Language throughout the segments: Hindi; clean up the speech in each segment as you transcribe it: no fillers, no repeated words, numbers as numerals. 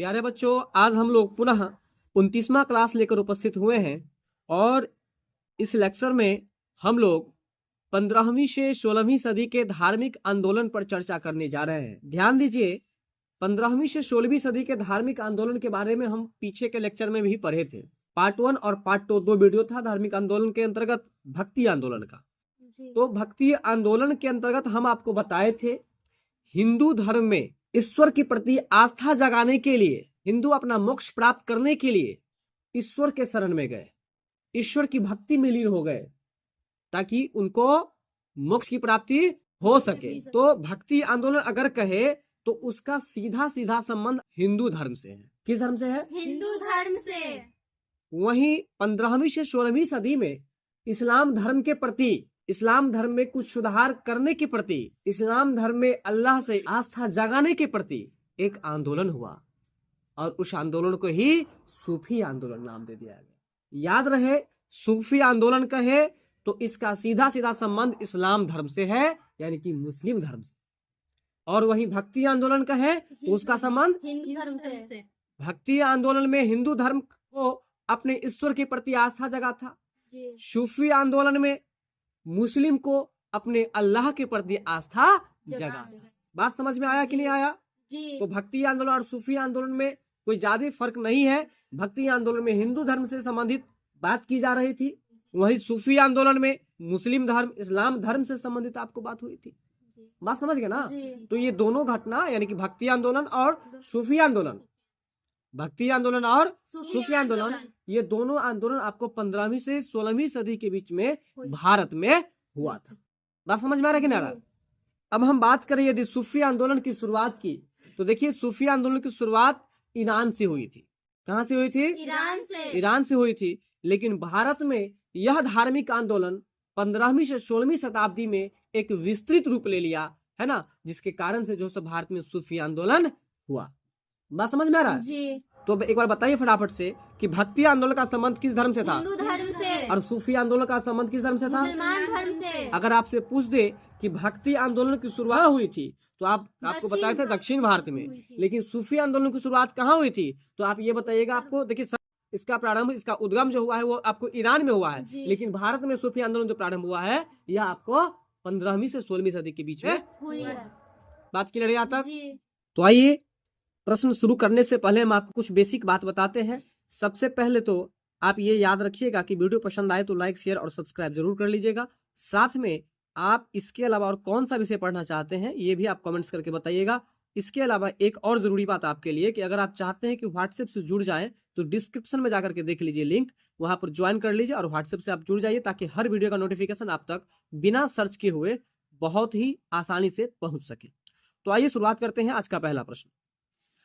प्यारे बच्चों, आज हम लोग पुनः 29वां क्लास लेकर उपस्थित हुए हैं और इस लेक्चर में हम लोग 15वीं से 16वीं सदी के धार्मिक आंदोलन पर चर्चा करने जा रहे हैं। ध्यान दीजिए, 15वीं से 16वीं सदी के धार्मिक आंदोलन के बारे में हम पीछे के लेक्चर में भी पढ़े थे। पार्ट 1 और पार्ट 2 दो वीडियो था धार्मिक आंदोलन के अंतर्गत भक्ति आंदोलन का। तो भक्ति आंदोलन के अंतर्गत हम आपको बताए थे, हिंदू धर्म में ईश्वर के प्रति आस्था जगाने के लिए, हिंदू अपना मोक्ष प्राप्त करने के लिए ईश्वर के शरण में गए, ईश्वर की भक्ति में लीन हो गए ताकि उनको मोक्ष की प्राप्ति हो सके। तो भक्ति आंदोलन अगर कहे तो उसका सीधा सीधा संबंध हिंदू धर्म से है। किस धर्म से है? हिंदू धर्म से। वहीं 15वीं से 16वीं सदी में इस्लाम धर्म के प्रति, इस्लाम धर्म में कुछ सुधार करने के प्रति, इस्लाम धर्म में अल्लाह से आस्था जगाने के प्रति एक आंदोलन हुआ और उस आंदोलन को ही सूफी आंदोलन नाम दे दिया गया। याद रहे, सूफी आंदोलन कहे तो इसका सीधा सीधा संबंध इस्लाम धर्म से है, यानी कि मुस्लिम धर्म से। और वहीं भक्ति आंदोलन कहे तो उसका संबंध हिंदू धर्म से। भक्ति आंदोलन में हिंदू धर्म को अपने ईश्वर के प्रति आस्था जगा था, सूफी आंदोलन में मुस्लिम को अपने अल्लाह के प्रति आस्था जगा। बात समझ में आया कि नहीं आया? तो भक्ति आंदोलन और सूफी आंदोलन में कोई ज्यादा फर्क नहीं है। भक्ति आंदोलन में हिंदू धर्म से संबंधित बात की जा रही थी, वही सूफी आंदोलन में मुस्लिम धर्म, इस्लाम धर्म से संबंधित आपको बात हुई थी। बात समझ गए ना? तो ये दोनों घटना, यानी कि भक्ति आंदोलन और सूफी आंदोलन, भक्ति आंदोलन और सूफी आंदोलन, ये दोनों आंदोलन आपको 15वीं से 16वीं सदी के बीच में भारत में हुआ था। बात समझ में आ रहा है कि नहीं आ रहा? अब हम बात करें यदि सूफी आंदोलन की शुरुआत की, तो देखिए सूफी आंदोलन की शुरुआत ईरान से हुई थी। कहाँ से हुई थी? ईरान से हुई थी। लेकिन भारत में यह धार्मिक आंदोलन 15वीं से 16वीं शताब्दी में एक विस्तृत रूप ले लिया, है ना, जिसके कारण से जो सब भारत में सूफी आंदोलन हुआ। बात समझ में आ रहा है जी? तो एक बार बताइए फटाफट से कि भक्ति आंदोलन का संबंध किस धर्म से था? हिंदू धर्म से। और सूफी आंदोलन का संबंध किस धर्म से था? मुसलमान धर्म से। अगर आपसे पूछ दे कि भक्ति आंदोलन की शुरुआत हुई थी तो आपको बताए थे दक्षिण भारत में, लेकिन सूफी आंदोलन की शुरुआत कहाँ हुई थी? तो आप ये बताइएगा। आपको देखिए, इसका प्रारंभ, इसका उद्गम जो हुआ है वो आपको ईरान में हुआ है, लेकिन भारत में सूफी आंदोलन जो प्रारंभ हुआ है यह आपको 15वीं से 16वीं सदी के बीच में हुई है। बात क्लियर है यहाँ तक? तो आइए प्रश्न शुरू करने से पहले हम आपको कुछ बेसिक बात बताते हैं। सबसे पहले तो आप ये याद रखिएगा कि वीडियो पसंद आए तो लाइक, शेयर और सब्सक्राइब जरूर कर लीजिएगा। साथ में आप इसके अलावा और कौन सा विषय पढ़ना चाहते हैं ये भी आप कमेंट्स करके बताइएगा। इसके अलावा एक और जरूरी बात आपके लिए कि अगर आप चाहते हैं कि व्हाट्सएप से जुड़ जाएं तो डिस्क्रिप्शन में जाकर के देख लीजिए लिंक, वहां पर ज्वाइन कर लीजिए और व्हाट्सएप से आप जुड़ जाइए ताकि हर वीडियो का नोटिफिकेशन आप तक बिना सर्च किए हुए बहुत ही आसानी से पहुंच सके। तो आइए शुरुआत करते हैं। आज का पहला प्रश्न,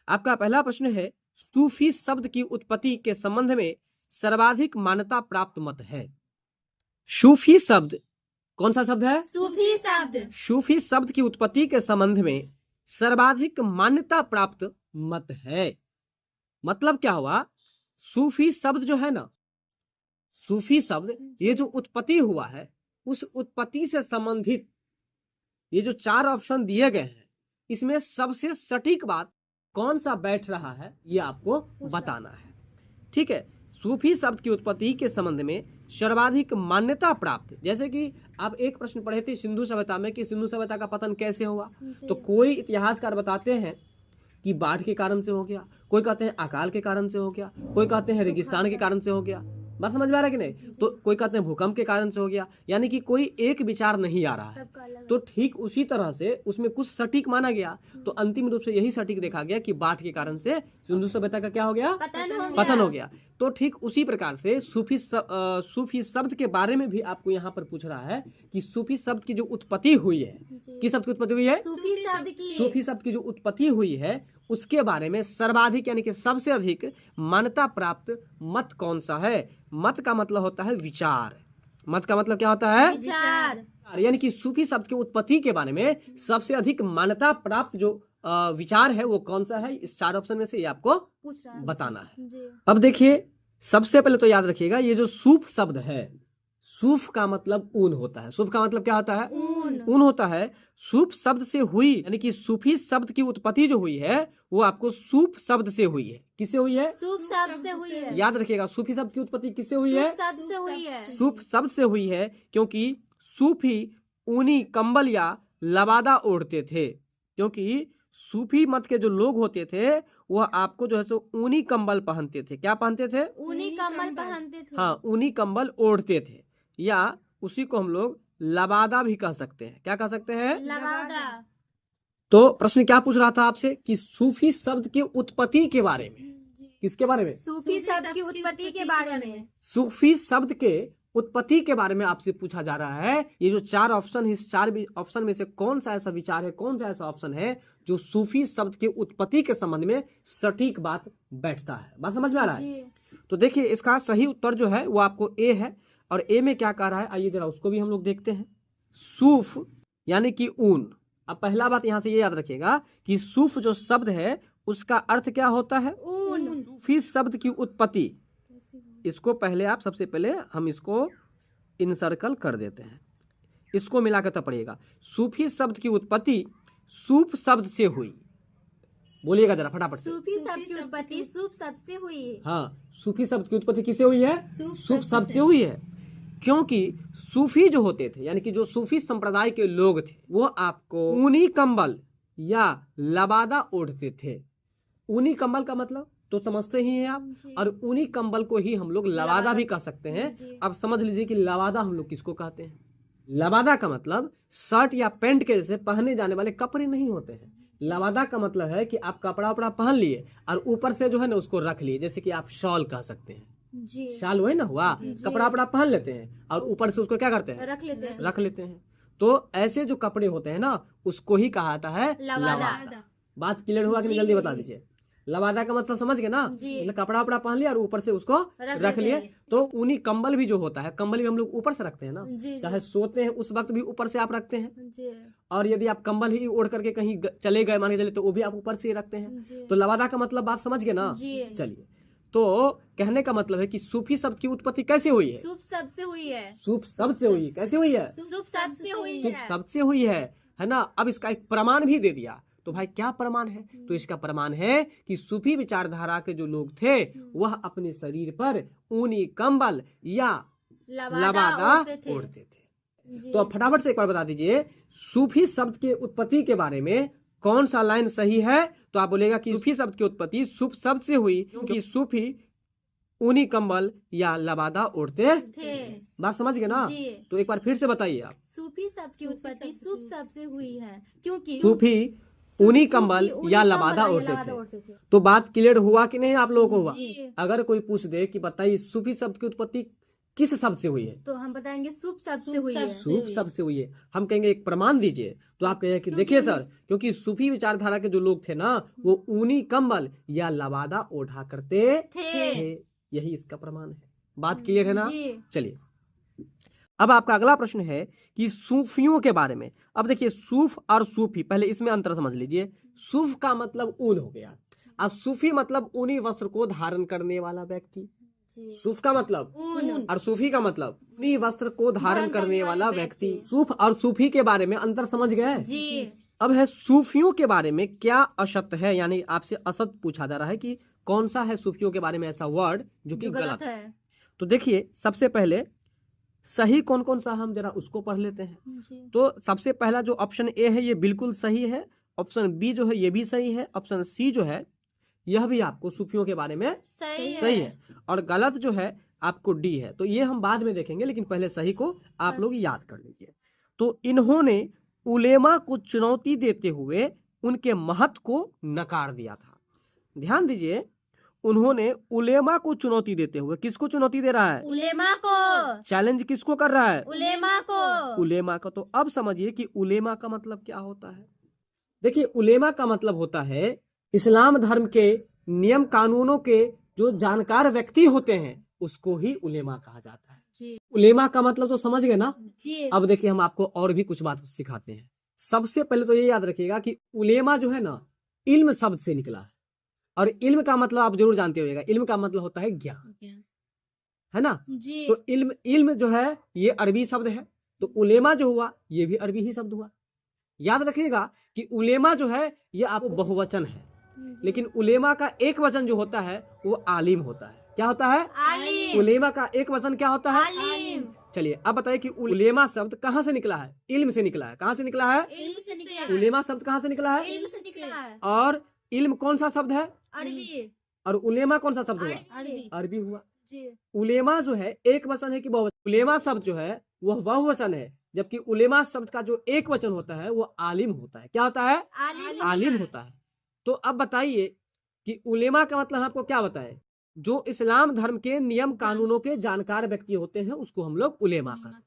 आपका पहला प्रश्न है, सूफी शब्द की उत्पत्ति के संबंध में सर्वाधिक मान्यता प्राप्त मत है। सूफी शब्द कौन सा शब्द है? सूफी शब्द। सूफी शब्द की उत्पत्ति के संबंध में सर्वाधिक मान्यता प्राप्त मत है। मतलब क्या हुआ? सूफी शब्द जो है ना, सूफी शब्द ये जो उत्पत्ति हुआ है, उस उत्पत्ति से संबंधित ये जो 4 ऑप्शन दिए गए हैं, इसमें सबसे सटीक बात कौन सा बैठ रहा है ये आपको बताना है। ठीक है, सूफी शब्द की उत्पत्ति के संबंध में सर्वाधिक मान्यता प्राप्त, जैसे कि आप एक प्रश्न पढ़े थे सिंधु सभ्यता में कि सिंधु सभ्यता का पतन कैसे हुआ, तो कोई इतिहासकार बताते हैं कि बाढ़ के कारण से हो गया, कोई कहते हैं अकाल के कारण से हो गया, कोई कहते हैं रेगिस्तान के कारण से हो गया। बात समझ में आ रहा है कि नहीं? तो कोई कहते हैं भूकंप के कारण से हो गया, यानी कि कोई एक विचार नहीं आ रहा है। तो ठीक उसी तरह से उसमें कुछ सटीक माना गया, तो अंतिम रूप से यही सटीक देखा गया कि बाढ़ के कारण से सिंधु सभ्यता का क्या हो गया? पतन हो गया। तो ठीक उसी प्रकार से सूफी शब्द के बारे में भी आपको यहाँ पर पूछ रहा है कि सूफी शब्द की जो उत्पत्ति हुई है, किस शब्द की उत्पत्ति हुई है? सूफी शब्द की जो उत्पत्ति हुई है उसके बारे में सर्वाधिक, यानी कि सबसे अधिक मान्यता प्राप्त मत कौन सा है? मत का मतलब होता है विचार। मत का मतलब क्या होता है? विचार। यानी कि सूफी शब्द की उत्पत्ति के बारे में सबसे अधिक मान्यता प्राप्त जो विचार है वो कौन सा है? इस 4 ऑप्शन में से ये आपको बताना है। अब देखिए, सबसे पहले तो याद रखिएगा, ये जो सूफ शब्द है, सूफ का मतलब ऊन होता है। सूफ का मतलब क्या होता है? ऊन होता है। सूफ शब्द से हुई, यानी कि सूफी शब्द की उत्पत्ति जो हुई है वो आपको सूफ शब्द से हुई है। किससे हुई है? सूफ शब्द से हुई है। याद रखिएगा, सूफी शब्द की उत्पत्ति किससे हुई है? सूफ शब्द से हुई है। सूफ शब्द से हुई है, क्योंकि सूफी ऊनी कंबल या लबादा ओढ़ते थे। क्योंकि सूफी मत के जो लोग होते थे वह आपको जो है सो ऊनी कंबल पहनते थे। क्या पहनते थे? ऊनी कम्बल पहनते थे। हाँ, ऊनी कंबल ओढ़ते थे, या उसी को हम लोग लबादा भी कह सकते हैं। क्या कह सकते हैं? लबादा। तो प्रश्न क्या पूछ रहा था आपसे कि सूफी शब्द की उत्पत्ति के बारे में। किसके बारे में? सूफी शब्द की उत्पत्ति के बारे में। सूफी शब्द के उत्पत्ति के बारे में आपसे पूछा जा रहा है। ये जो 4 ऑप्शन है, इस 4 ऑप्शन में से कौन सा ऐसा विचार है, कौन सा ऐसा ऑप्शन है जो सूफी शब्द के उत्पत्ति के संबंध में सटीक बात बैठता है? बात समझ में आ रहा है? तो देखिए, इसका सही उत्तर जो है वो आपको ए है। और ए में क्या कह रहा है, आइए जरा उसको भी हम लोग देखते हैं। सूफ यानी कि ऊन। अब पहला बात यहां से ये याद रखिएगा कि सूफ जो शब्द है उसका अर्थ क्या होता है? ऊन। सूफी शब्द की उत्पत्ति, इसको पहले आप सबसे पहले हम इसको इनसर्कल कर देते हैं, इसको मिलाकर तब पढ़िएगा। सूफी शब्द की उत्पत्ति सूफ शब्द से हुई। बोलिएगा जरा फटाफट से। सूफी शब्द की उत्पत्ति सूफ शब्द से हुई है। हाँ, सूफी शब्द की उत्पत्ति किससे हुई है? सूफ शब्द से हुई है। क्योंकि सूफी जो होते थे, यानी कि जो सूफी संप्रदाय के लोग थे, वो आपको ऊनी कंबल या लबादा ओढ़ते थे। ऊनी कंबल का मतलब तो समझते ही हैं आप, और ऊनी कंबल को ही हम लोग लबादा भी कह सकते हैं। अब समझ लीजिए कि लबादा हम लोग किसको कहते हैं। लबादा का मतलब शर्ट या पैंट के जैसे पहने जाने वाले कपड़े नहीं होते हैं। लबादा का मतलब है कि आप कपड़ा उपड़ा पहन लिए और ऊपर से जो है ना उसको रख लिए, जैसे कि आप शॉल कह सकते हैं। जी। शाल वही ना हुआ, कपड़ा उपड़ा पहन लेते हैं और ऊपर से उसको क्या करते हैं? रख लेते हैं। तो ऐसे जो कपड़े होते हैं ना उसको ही कहा जाता है लबादा। बात क्लियर हुआ कि नहीं? जल्दी बता दीजिए। लबादा का मतलब समझ गए ना? मतलब कपड़ा उपड़ा पहन लिया और ऊपर से उसको रख लिए। तो ऊनी कंबल भी जो होता है, कंबल भी हम लोग ऊपर से रखते हैं ना, चाहे सोते हैं उस वक्त भी ऊपर से आप रखते हैं। और यदि आप कंबल ही ओढ़ करके कहीं चले गए मान के चले तो वो भी आप ऊपर से रखते हैं। तो लबादा का मतलब बात समझ गए ना? चलिए, तो कहने का मतलब है कि सूफी शब्द की उत्पत्ति कैसे हुई है? सूफ शब्द से हुई है। सूफ शब्द से हुई। कैसे हुई है? सूफ शब्द से हुई सूफ है। शब्द से हुई है ना? अब इसका एक प्रमाण भी दे दिया। तो भाई क्या प्रमाण है? तो इसका प्रमाण है कि सूफी विचारधारा के जो लोग थे वह अपने शरीर पर ऊनी कंबल या लबादा ओढ़ते थे। तो अब फटाफट से एक बार बता दीजिए, सूफी शब्द के उत्पत्ति के बारे में कौन सा लाइन सही है? तो आप बोलेगा कि सूफी शब्द की उत्पत्ति सूफ शब्द से हुई, क्योंकि सूफी ऊनी कंबल या लबादा ओढ़ते थे। बात समझ गए ना? तो एक बार फिर से बताइए आप। सूफी शब्द की उत्पत्ति सूफ शब्द से हुई है, क्योंकि सूफी ऊनी कंबल या लबादा ओढ़ते थे। तो बात क्लियर हुआ कि नहीं आप लोगों को? हुआ। अगर कोई पूछ दे कि बताइए सूफी शब्द की उत्पत्ति किस शब्द से हुई है, तो हम बताएंगे सूफ शब्द से हुई है। सूफ शब्द से हुई है। हम कहेंगे एक प्रमाण दीजिए, तो आप कहेंगे कि देखिए सर, क्योंकि सूफी विचारधारा के जो लोग थे ना वो ऊनी कंबल या लबादा ओढ़ा करते थे। यही इसका प्रमाण है। बात क्लियर है ना? चलिए, अब आपका अगला प्रश्न है कि सूफियों के बारे में। अब देखिए, सूफ और सूफी, पहले इसमें अंतर समझ लीजिए। सूफ का मतलब ऊन हो गया, और सूफी मतलब ऊनी वस्त्र को धारण करने वाला व्यक्ति। सूफ का मतलब ऊन और सूफी का मतलब ऊनी वस्त्र को धारण करने वाला व्यक्ति। सूफ और सूफी के बारे में अंतर समझ गए जी। अब है सूफियों के बारे में क्या असत्य है, यानी आपसे असत्य पूछा जा रहा है कि कौन सा है सूफियों के बारे में ऐसा वर्ड जो कि गलत है। तो देखिए, सबसे पहले सही कौन कौन सा हम जरा उसको पढ़ लेते हैं। तो सबसे पहला जो ऑप्शन ए है ये बिल्कुल सही है, ऑप्शन बी जो है ये भी सही है, ऑप्शन सी जो है यह भी आपको सूफियों के बारे में सही है, और गलत जो है आपको डी है। तो ये हम बाद में देखेंगे, लेकिन पहले सही को आप लोग याद कर लीजिए। तो इन्होंने उलेमा को चुनौती देते हुए उनके महत्व को नकार दिया था। ध्यान दीजिए, उन्होंने उलेमा को चुनौती देते हुए, किसको चुनौती दे रहा है? उलेमा को। चैलेंज किसको कर रहा है? उलेमा को। उलेमा को। तो अब समझिए कि उलेमा का मतलब क्या होता है। देखिए, उलेमा का मतलब होता है इस्लाम धर्म के नियम कानूनों के जो जानकार व्यक्ति होते हैं उसको ही उलेमा कहा जाता है जी। उलेमा का मतलब तो समझ गए ना जी। अब देखिए, हम आपको और भी कुछ बात सिखाते हैं। सबसे पहले तो ये याद रखिएगा कि उलेमा जो है ना इल्म शब्द से निकला है, और इल्म का मतलब आप जरूर जानते होइएगा, इल्म का मतलब होता है ज्ञान, है ना जी। तो इल्म जो है ये अरबी शब्द है, तो उलेमा जो हुआ ये भी अरबी ही शब्द हुआ। याद रखिएगा कि उलेमा जो है ये आपको बहुवचन है, लेकिन उलेमा का एक वचन जो होता है वो आलिम होता है। क्या होता है? आलिम। उलेमा का एक वचन क्या होता है? आलिम। चलिए अब बताइए कि उलेमा शब्द कहाँ से निकला है? इल्म से निकला है। कहाँ से निकला है? इल्म से निकला। उलेमा शब्द कहाँ से निकला है? इल्म से निकला है। और इल्म कौन सा शब्द है? अरबी। और उलेमा कौन सा शब्द हुआ? अरबी। अरबी हुआ। जी। उलेमा जो है एक वचन है कि बहुवचन? उलेमा शब्द जो है वह बहुवचन है, जबकि उलेमा शब्द का जो एक वचन होता है वो आलिम होता है। क्या होता है? आलिम। आलिम होता है। तो अब बताइए कि उलेमा का मतलब आपको क्या बताए? जो इस्लाम धर्म के नियम कानूनों के जानकार व्यक्ति होते हैं उसको हम लोग उलेमा कहते हैं।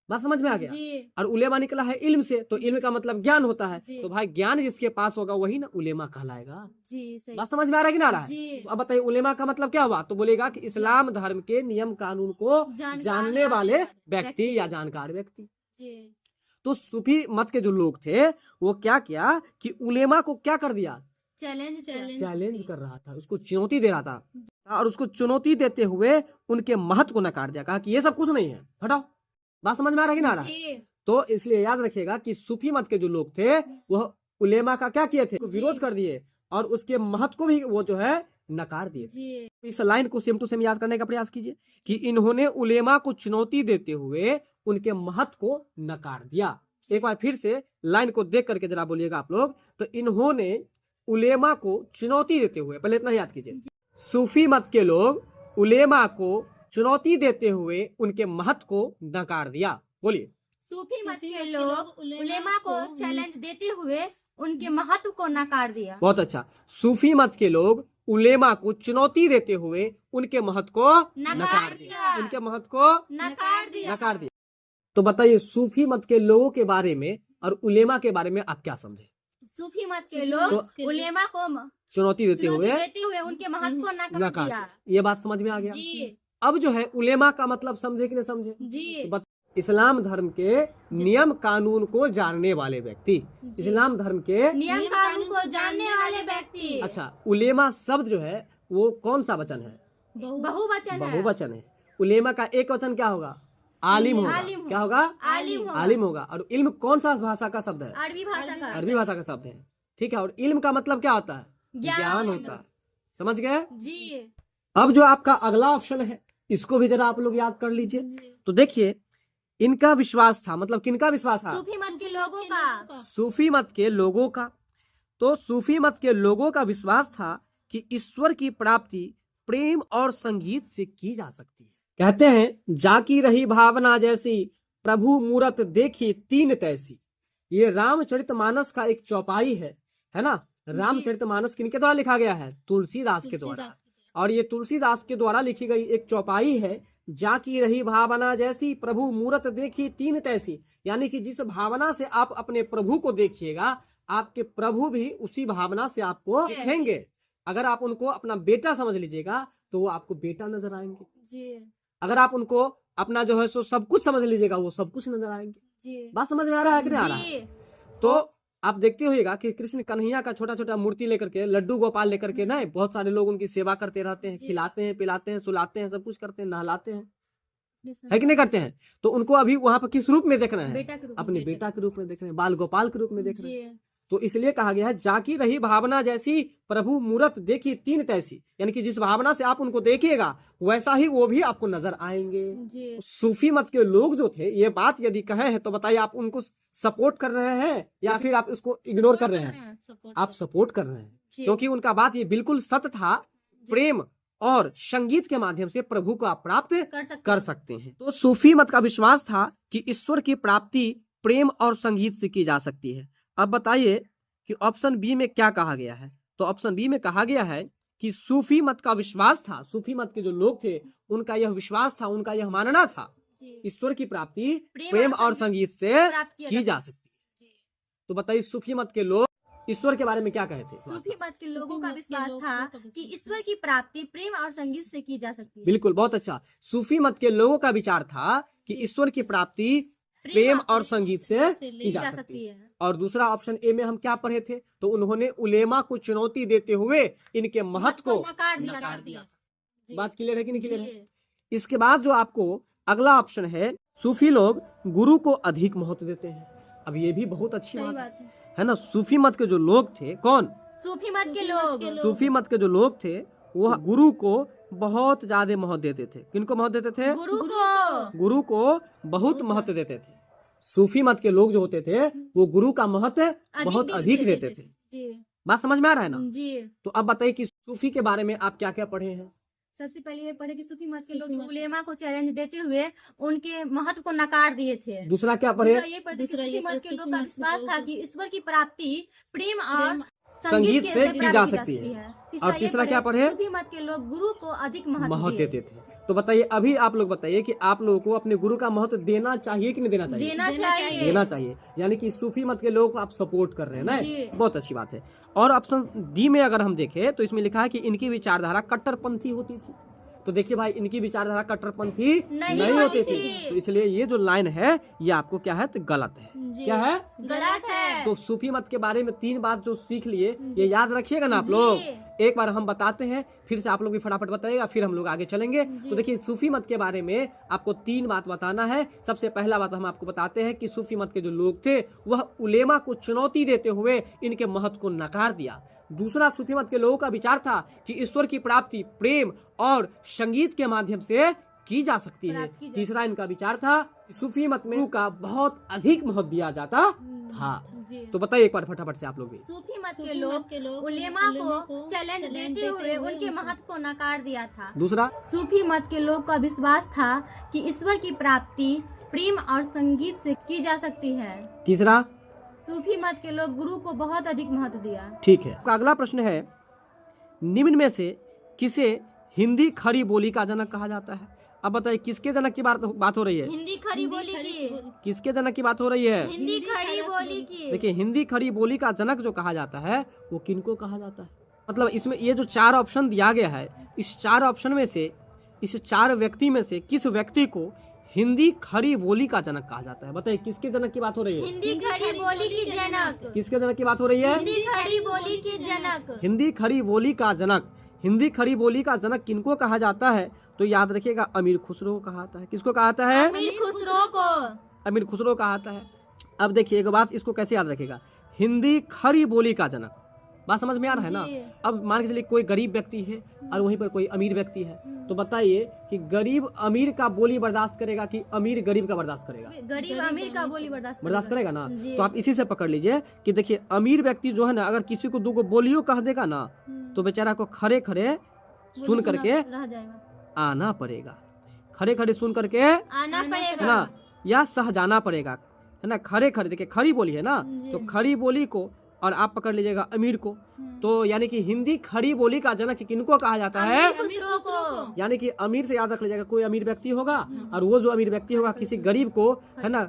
बात समझ में आ गया? जी। और उलेमा निकला है इल्म से, तो इल्म का मतलब ज्ञान होता है। जी। तो भाई ज्ञान जिसके पास होगा वही ना उलेमा कहलाएगा। जी सही। बात समझ में आ रहा है कि ना आ रहा है? जी। तो अब बताइए उलेमा का मतलब क्या हुआ? तो बोलेगा कि इस्लाम धर्म के नियम कानून को जानने वाले व्यक्ति या जानकार व्यक्ति। जी। तो सूफी मत के जो लोग थे वो क्या किया कि उलेमा को क्या कर दिया? चैलेंज कर रहा था, उसको चुनौती दे रहा था, और उसको चुनौती देते हुए उनके महत्व को नकार दिया। कहा कि ये सब कुछ नहीं है, हटाओ। बात समझ में आ रहा है कि ना आ रहा है? तो इसलिए याद रखिएगा कि सूफी मत के जो लोग थे वह उलेमा का क्या किए थे? विरोध कर दिए और उसके महत्व को भी वो जो है नकार दिए। इस लाइन को सेम टू सेम याद करने का प्रयास कीजिए कि इन्होंने उलेमा को चुनौती देते हुए उनके महत्व को नकार दिया। एक बार फिर से लाइन को देख करके जरा बोलिएगा आप लोग। तो इन्होंने उलेमा को चुनौती देते हुए, पहले इतना याद कीजिए, सूफी मत के लोग उलेमा को चुनौती देते हुए उनके महत्व को नकार दिया। बोलिए। सूफी मत के लोग उलेमा को चैलेंज देते हुए उनके महत्व को नकार दिया। बहुत अच्छा। सूफी मत के लोग उलेमा को चुनौती देते हुए उनके महत्व को नकार दिया। उनके महत्व को नकार दिया। तो बताइए सूफी मत के लोगों के बारे में और उलेमा के बारे में आप क्या समझे? सूफी मत के लोग उलेमा को चुनौती देते हुए उनके महत्व को नकार दिया। ये बात समझ में आ गया? जी। अब जो है उलेमा का मतलब समझे कि नहीं समझे? जी। तो इस्लाम धर्म के नियम कानून को जानने वाले व्यक्ति। इस्लाम धर्म के नियम कानून को जानने वाले व्यक्ति। अच्छा, उलेमा शब्द जो है वो कौन सा वचन है? बहुवचन है। उलेमा का एक वचन क्या होगा? आलिम होगा। क्या होगा? आलिम होगा। और इल्म कौन सा भाषा का शब्द है? अरबी भाषा का शब्द है। ठीक है। और इल्म का मतलब क्या होता है? ज्ञान होता है। समझ गए? जी। अब जो आपका अगला ऑप्शन है इसको भी जरा आप लोग याद कर लीजिए। तो देखिए इनका विश्वास था, मतलब किनका विश्वास था? सूफी मत के लोगों का। सूफी मत के लोगों का। तो सूफी मत के लोगों का विश्वास था कि ईश्वर की प्राप्ति प्रेम और संगीत से की जा सकती है। कहते हैं जाकी रही भावना जैसी प्रभु मूरत देखी तीन तैसी। ये रामचरितमानस का एक चौपाई है ना? रामचरितमानस किनके द्वारा लिखा गया है? तुलसीदास के द्वारा। और ये तुलसीदास के द्वारा लिखी गई एक चौपाई है। जाकी रही भावना जैसी प्रभु मूरत देखी तीन तैसी, यानी कि जिस भावना से आप अपने प्रभु को देखिएगा आपके प्रभु भी उसी भावना से आपको दिखेंगे। अगर आप उनको अपना बेटा समझ लीजिएगा तो वो आपको बेटा नजर आएंगे जी। अगर आप उनको अपना जो है सो सब कुछ समझ लीजिएगा वो सब कुछ नजर आएंगे जी। बात समझ में आ रहा है कि नहीं आ रहा है? तो आप देखते होइएगा कि कृष्ण कन्हैया का छोटा छोटा मूर्ति लेकर के, लड्डू गोपाल लेकर के ना बहुत सारे लोग उनकी सेवा करते रहते हैं, खिलाते हैं, पिलाते हैं, सुलाते हैं, सब कुछ करते हैं, नहलाते हैं, है कि नहीं करते हैं? तो उनको अभी वहां पर किस रूप में देखना है? अपने बेटा के रूप में देख रहे हैं, बाल गोपाल के रूप में देख रहे हैं। तो इसलिए कहा गया है जाकी रही भावना जैसी प्रभु मूरत देखी तीन तैसी, यानी कि जिस भावना से आप उनको देखिएगा वैसा ही वो भी आपको नजर आएंगे। सूफी मत के लोग जो थे ये बात यदि कहे हैं तो बताइए आप उनको सपोर्ट कर रहे हैं या फिर आप उसको इग्नोर कर रहे हैं? आप सपोर्ट कर रहे हैं, क्योंकि उनका बात ये बिल्कुल सत्य था। प्रेम और संगीत के माध्यम से प्रभु को आप प्राप्त कर सकते हैं। तो सूफी मत का विश्वास था कि ईश्वर की प्राप्ति प्रेम और संगीत से की जा सकती है। अब बताइए कि ऑप्शन बी में क्या कहा गया है? तो ऑप्शन बी में कहा गया है कि सूफी मत का विश्वास था, सूफी मत के जो लोग थे उनका यह विश्वास था, उनका यह मानना था ईश्वर की प्राप्ति प्रेम और संगीत से की जा सकती है। तो बताइए सूफी मत के लोग ईश्वर के बारे में क्या कहे थे? सूफी मत के लोगों का विश्वास था कि ईश्वर की प्राप्ति प्रेम और संगीत से की जा सकती है। बिल्कुल, बहुत अच्छा। सूफी मत के लोगों का विचार था कि ईश्वर की प्राप्ति प्रेम और संगीत से की जा सकती है। और दूसरा ऑप्शन ए में हम क्या पढ़े थे? तो उन्होंने उलेमा को चुनौती देते हुए इनके महत्व को नकार दिया। बात क्लियर है कि नहीं क्लियर है? इसके बाद जो आपको अगला ऑप्शन है सूफी लोग गुरु को अधिक महत्व देते हैं। अब ये भी बहुत अच्छी सही बात बात है ना। सूफी मत के जो लोग थे, कौन? सूफी मत के लोग सूफी मत के जो लोग थे वो गुरु को बहुत ज्यादा महत्व देते थे। किनको महत्व देते थे? गुरु को बहुत महत्व देते थे। सूफी मत के लोग जो होते थे वो गुरु का महत्व बहुत अधिक देते थे। जी बात समझ में आ रहा है ना? जी। तो अब बताइए कि सूफी के बारे में आप क्या क्या पढ़े हैं? सबसे पहले ये पढ़े कि सूफी मत के लोग उलेमा को चैलेंज देते हुए उनके महत्व को नकार दिए थे। दूसरा क्या पढ़े? दूसरा ये पढ़े कि सूफी मत के लोग का विश्वास था कि ईश्वर की प्राप्ति प्रेम और संगीत से की जा सकती है। और तीसरा क्या पढ़े? सूफी मत के लोग गुरु को अधिक महत्व देते थे। तो बताइए, अभी आप लोग बताइए कि आप लोगों को अपने गुरु का महत्व देना चाहिए कि नहीं देना चाहिए? देना चाहिए। यानी कि सूफी मत के लोगों को आप सपोर्ट कर रहे हैं ना, बहुत अच्छी बात है। और ऑप्शन डी में अगर हम देखें तो इसमें लिखा है कि इनकी विचारधारा कट्टरपंथी होती थी। तो देखिए भाई, इनकी विचारधारा कट्टरपंथी नहीं होती थी। तो इसलिए ये जो लाइन है ये आपको क्या है? तो गलत है। क्या है? गलत है। तो सूफी मत के बारे में 3 बात जो सीख लिए ये याद रखिएगा ना आप लोग। एक बार हम बताते हैं, फिर से आप लोग भी फटाफट बताइएगा, फिर हम लोग आगे चलेंगे। तो देखिए, सूफी मत के बारे में आपको 3 बात बताना है। सबसे पहला बात हम आपको बताते हैं कि सूफी मत के जो लोग थे वह उलेमा को चुनौती देते हुए इनके महत्व को नकार दिया। दूसरा, सूफी मत के लोगों का विचार था कि ईश्वर की प्राप्ति प्रेम और संगीत के माध्यम से की जा सकती है। तीसरा, इनका विचार था सूफी मत में का बहुत अधिक महत्व दिया जाता था। तो बताइए एक बार फटाफट से आप लोग भी। सूफी मत के लोग उलेमा को चैलेंज देते हुए उनके महत्व को नकार दिया था। दूसरा, सूफी मत के लोग का विश्वास था कि ईश्वर की प्राप्ति प्रेम और संगीत से की जा सकती है। तीसरा, सूफी मत के लोग गुरु को बहुत अधिक महत्व दिया। ठीक है। अगला प्रश्न है, निम्न में से किसे हिंदी खड़ी बोली का जनक कहा जाता है? अब बताइए किसके जनक की बात हो रही है? हिंदी खड़ी बोली की। किसके जनक की बात हो रही है? हिंदी खड़ी बोली की। देखिए, हिंदी खड़ी बोली का जनक जो कहा जाता है वो किनको कहा जाता है? मतलब इसमें ये जो 4 ऑप्शन दिया गया है, इस 4 ऑप्शन में से, इस 4 व्यक्ति में से किस व्यक्ति को हिंदी खड़ी बोली का जनक कहा जाता है? बताइए किसके जनक की बात हो रही है? हिंदी खड़ी बोली की जनक। किसके जनक की बात हो रही है? हिंदी खड़ी बोली की जनक। हिंदी खड़ी बोली का जनक। हिंदी खड़ी बोली का जनक किनको कहा जाता है? तो याद रखिएगा, अमीर खुसरो को कहा जाता है। किसको कहा जाता है? अमीर खुसरो को। अमीर खुसरो कहा जाता है। अब देखिए एक बात, इसको कैसे याद रखेगा? हिंदी खड़ी बोली का जनक। बात समझ में आ रहा है ना? अब मान के चलिए कोई गरीब व्यक्ति है और वहीं पर कोई अमीर व्यक्ति है, तो बताइए कि गरीब अमीर का बोली बर्दाश्त करेगा कि अमीर गरीब का बर्दाश्त करेगा? गरीब अमीर का बोली बर्दाश्त करेगा ना। तो आप इसी से पकड़ लीजिए कि देखिए, अमीर व्यक्ति जो है ना, अगर किसी को 2 बोलियों कह देगा ना तो बेचारा को खड़े खड़े सुन करके रह जाएगा, आना पड़ेगा। खड़े खड़े सुन करके आना पड़ेगा ना, या सह जाना पड़ेगा, है ना। खड़े खड़े, देखिए खड़ी बोली है ना, तो खड़ी बोली को और आप पकड़ लीजिएगा अमीर को। तो यानी कि हिंदी खड़ी बोली का जनक किनको कहा जाता है? खुसरो को। यानी कि अमीर से याद रख लीजिएगा, कोई अमीर व्यक्ति होगा और वो जो अमीर व्यक्ति होगा किसी गरीब को, है ना,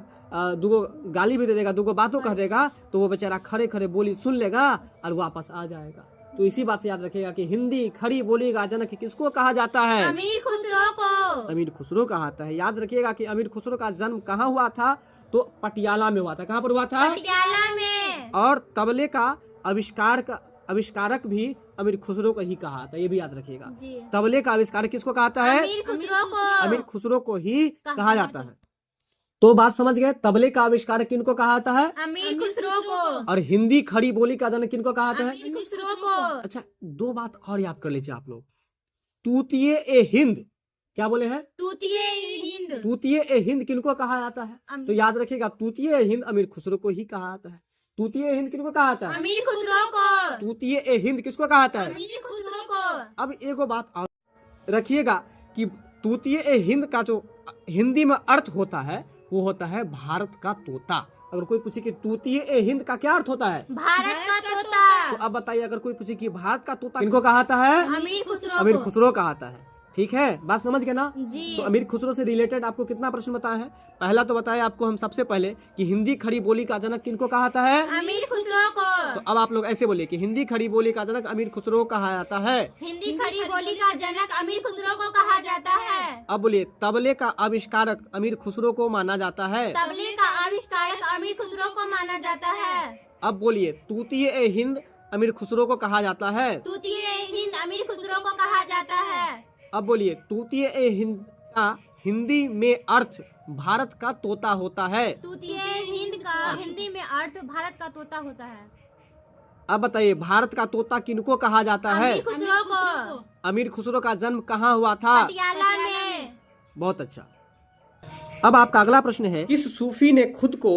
2 गाली भी दे देगा, 2 बातों कह देगा, तो वो बेचारा खड़े खड़े बोली सुन लेगा और वापस आ जाएगा। तो इसी बात से याद रखिएगा कि हिंदी खड़ी बोली का जनक किसको कहा जाता है? अमीर खुसरो को। अमीर खुसरो कहा जाता है। याद रखिएगा कि अमीर खुसरो का जन्म कहाँ हुआ था? तो पटियाला में हुआ था। कहाँ पर हुआ था? पटियाला में। और तबले का आविष्कारक भी अमीर खुसरो को ही कहा था, ये भी याद रखिएगा। तबले का आविष्कारक किसको कहता है? अमीर खुसरो को। अमीर खुसरो को ही कहा जाता है। तो बात समझ गए, तबले का आविष्कारक किनको कहा जाता है? अमीर खुसरो को। और हिंदी खड़ी बोली का जनक किनको कहा जाता है? अमीर खुसरो को। अच्छा, 2 बात और याद कर लीजिए आप लोग। तूतिए ए हिंद, क्या बोले हैं? तूतिए हिंद। तूतिए ए हिंद किनको कहा जाता है? तो याद रखिएगा, तूतिए ए हिंद अमीर खुसरो को ही कहा जाता है। तूतिए हिंद किनको कहा जाता है? अमीर खुसरो को। तूतिए ए हिंद किसको कहा जाता है? अमीर खुसरो को। अब एक बात और रखिएगा कि तूतिए ए हिंद का जो हिंदी में अर्थ होता है वो होता है भारत का तोता। अगर कोई पूछे कि तूतिए ए हिंद का क्या अर्थ होता है? भारत का तोता। तो अब बताइए, अगर कोई पूछे कि भारत का तोता किनको कहा जाता है? अमीर खुसरो। अमीर खुसरो कहा जाता है। ठीक है, बात समझ गए ना? जी। तो अमीर खुसरो से रिलेटेड आपको कितना प्रश्न बताया है? पहला तो बताया आपको हम सबसे पहले कि हिंदी खड़ी बोली का जनक किनको कहा जाता है? अमीर खुसरो को। तो अब आप लोग ऐसे बोलिए कि हिंदी खड़ी बोली का जनक अमीर खुसरो कहा जाता है। हिंदी खड़ी बोली का जनक अमीर खुसरो को कहा जाता है। अब बोलिए, तबले का आविष्कारक अमीर खुसरो को माना जाता है। तबले का आविष्कारक अमीर खुसरो को माना जाता है। अब बोलिए, तूतिए ए हिंद अमीर खुसरो को कहा जाता है। तूतिए हिंद अमीर खुसरो को कहा जाता है। अब बोलिए, तूतिए ए हिंद का हिंदी में अर्थ भारत का तोता होता है? तूतीय हिंद का हिंदी में अर्थ भारत का तोता होता है। अब बताइए, भारत का तोता किनको कहा जाता है? अमीर खुसरो को। अमीर खुसरो का जन्म कहाँ हुआ था? पटियाला में। बहुत अच्छा। अब आपका अगला प्रश्न है, किस सूफी ने खुद को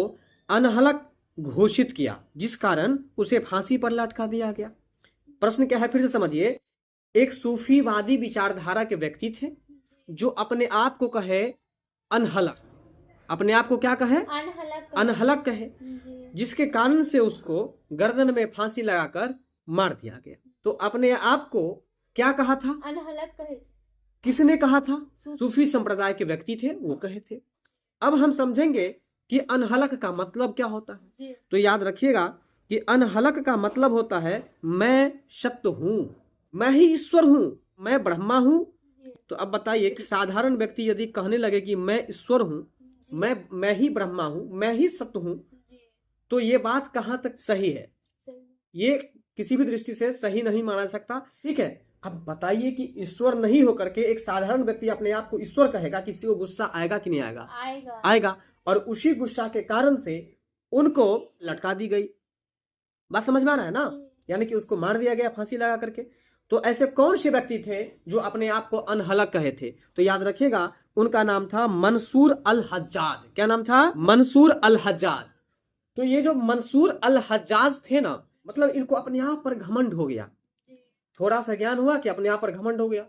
अनहलक घोषित किया जिस कारण उसे फांसी पर लटका दिया गया? प्रश्न क्या है, फिर से समझिए। एक सूफीवादी विचारधारा के व्यक्ति थे जो अपने आप को कहे अनहलक, अपने आप को क्या कहे? अनहलक कहे, जिसके कारण से उसको गर्दन में फांसी लगाकर मार दिया गया। तो अपने आप को क्या कहा था? अनहलक कहे। किसने कहा था? सूफी संप्रदाय के व्यक्ति थे, वो कहे थे। अब हम समझेंगे कि अनहलक का मतलब क्या होता है। तो याद रखिएगा कि अनहलक का मतलब होता है मैं सत्य हूं, मैं ही ईश्वर हूं, मैं ब्रह्मा हूं। तो अब बताइए कि साधारण व्यक्ति यदि कहने लगे कि मैं ईश्वर हूं, मैं ही ब्रह्मा हूं, मैं ही सत्य हूं, तो ये बात कहाँ तक सही है? ये किसी भी दृष्टि से सही नहीं माना सकता। ठीक है, अब बताइए कि ईश्वर नहीं होकर के एक साधारण व्यक्ति अपने आप को ईश्वर कहेगा, किसी को गुस्सा आएगा कि नहीं आएगा? आएगा। और उसी गुस्सा के कारण से उनको लटका दी गई। बात समझ में आ रहा है ना? यानी कि उसको मार दिया गया फांसी लगा करके। तो ऐसे कौन से व्यक्ति थे जो अपने आप को अनहलक कहे थे? तो याद रखिएगा, उनका नाम था मंसूर अल हज्जाज। क्या नाम था? मंसूर अल हज्जाज। तो ये जो मंसूर अल हज्जाज थे ना, मतलब इनको अपने आप पर घमंड हो गया, थोड़ा सा ज्ञान हुआ कि अपने आप पर घमंड हो गया।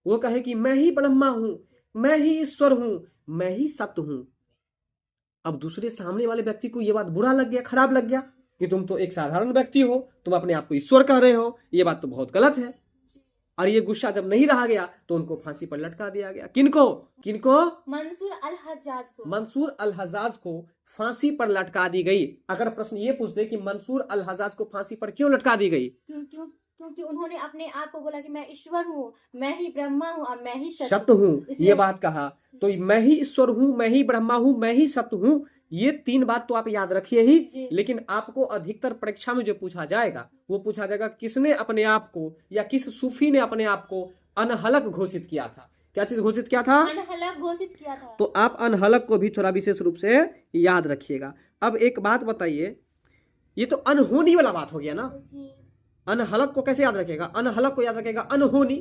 वो कहे कि मैं ही ब्रह्मा हूं, मैं ही ईश्वर हूं, मैं ही सत्य हूं। अब दूसरे सामने वाले व्यक्ति को ये बात बुरा लग गया, खराब लग गया कि तुम तो एक साधारण व्यक्ति हो, तुम अपने आप को ईश्वर कह रहे हो, ये बात तो बहुत गलत है। और ये गुस्सा जब नहीं रहा गया तो उनको फांसी पर लटका दिया गया। किनको? मंसूर अल हज्जाज को। मंसूर अल हज्जाज को फांसी पर लटका दी गई। अगर प्रश्न ये पूछते कि मंसूर अल हज्जाज को फांसी पर क्यों लटका दी गई? क्योंकि उन्होंने अपने आप को बोला कि मैं ईश्वर हूँ, मैं ही ब्रह्मा हूँ और मैं ही सत्य हूँ, ये बात कहा। तो मैं ही ईश्वर हूँ, मैं ही ब्रह्मा हूँ, मैं ही सत्य हूँ, ये तीन बात तो आप याद रखिए ही। लेकिन आपको अधिकतर परीक्षा में जो पूछा जाएगा वो पूछा जाएगा किसने अपने आप को या किस सूफी ने अपने आप को अनहलक घोषित किया था। क्या चीज घोषित किया था? अनहलक घोषित किया था। तो आप अनहलक को भी थोड़ा विशेष रूप से याद रखिएगा। अब एक बात बताइए, ये तो अनहोनी वाला बात हो गया ना। अनहलक को कैसे याद रखेगा? अनहलक को याद रखेगा अनहोनी।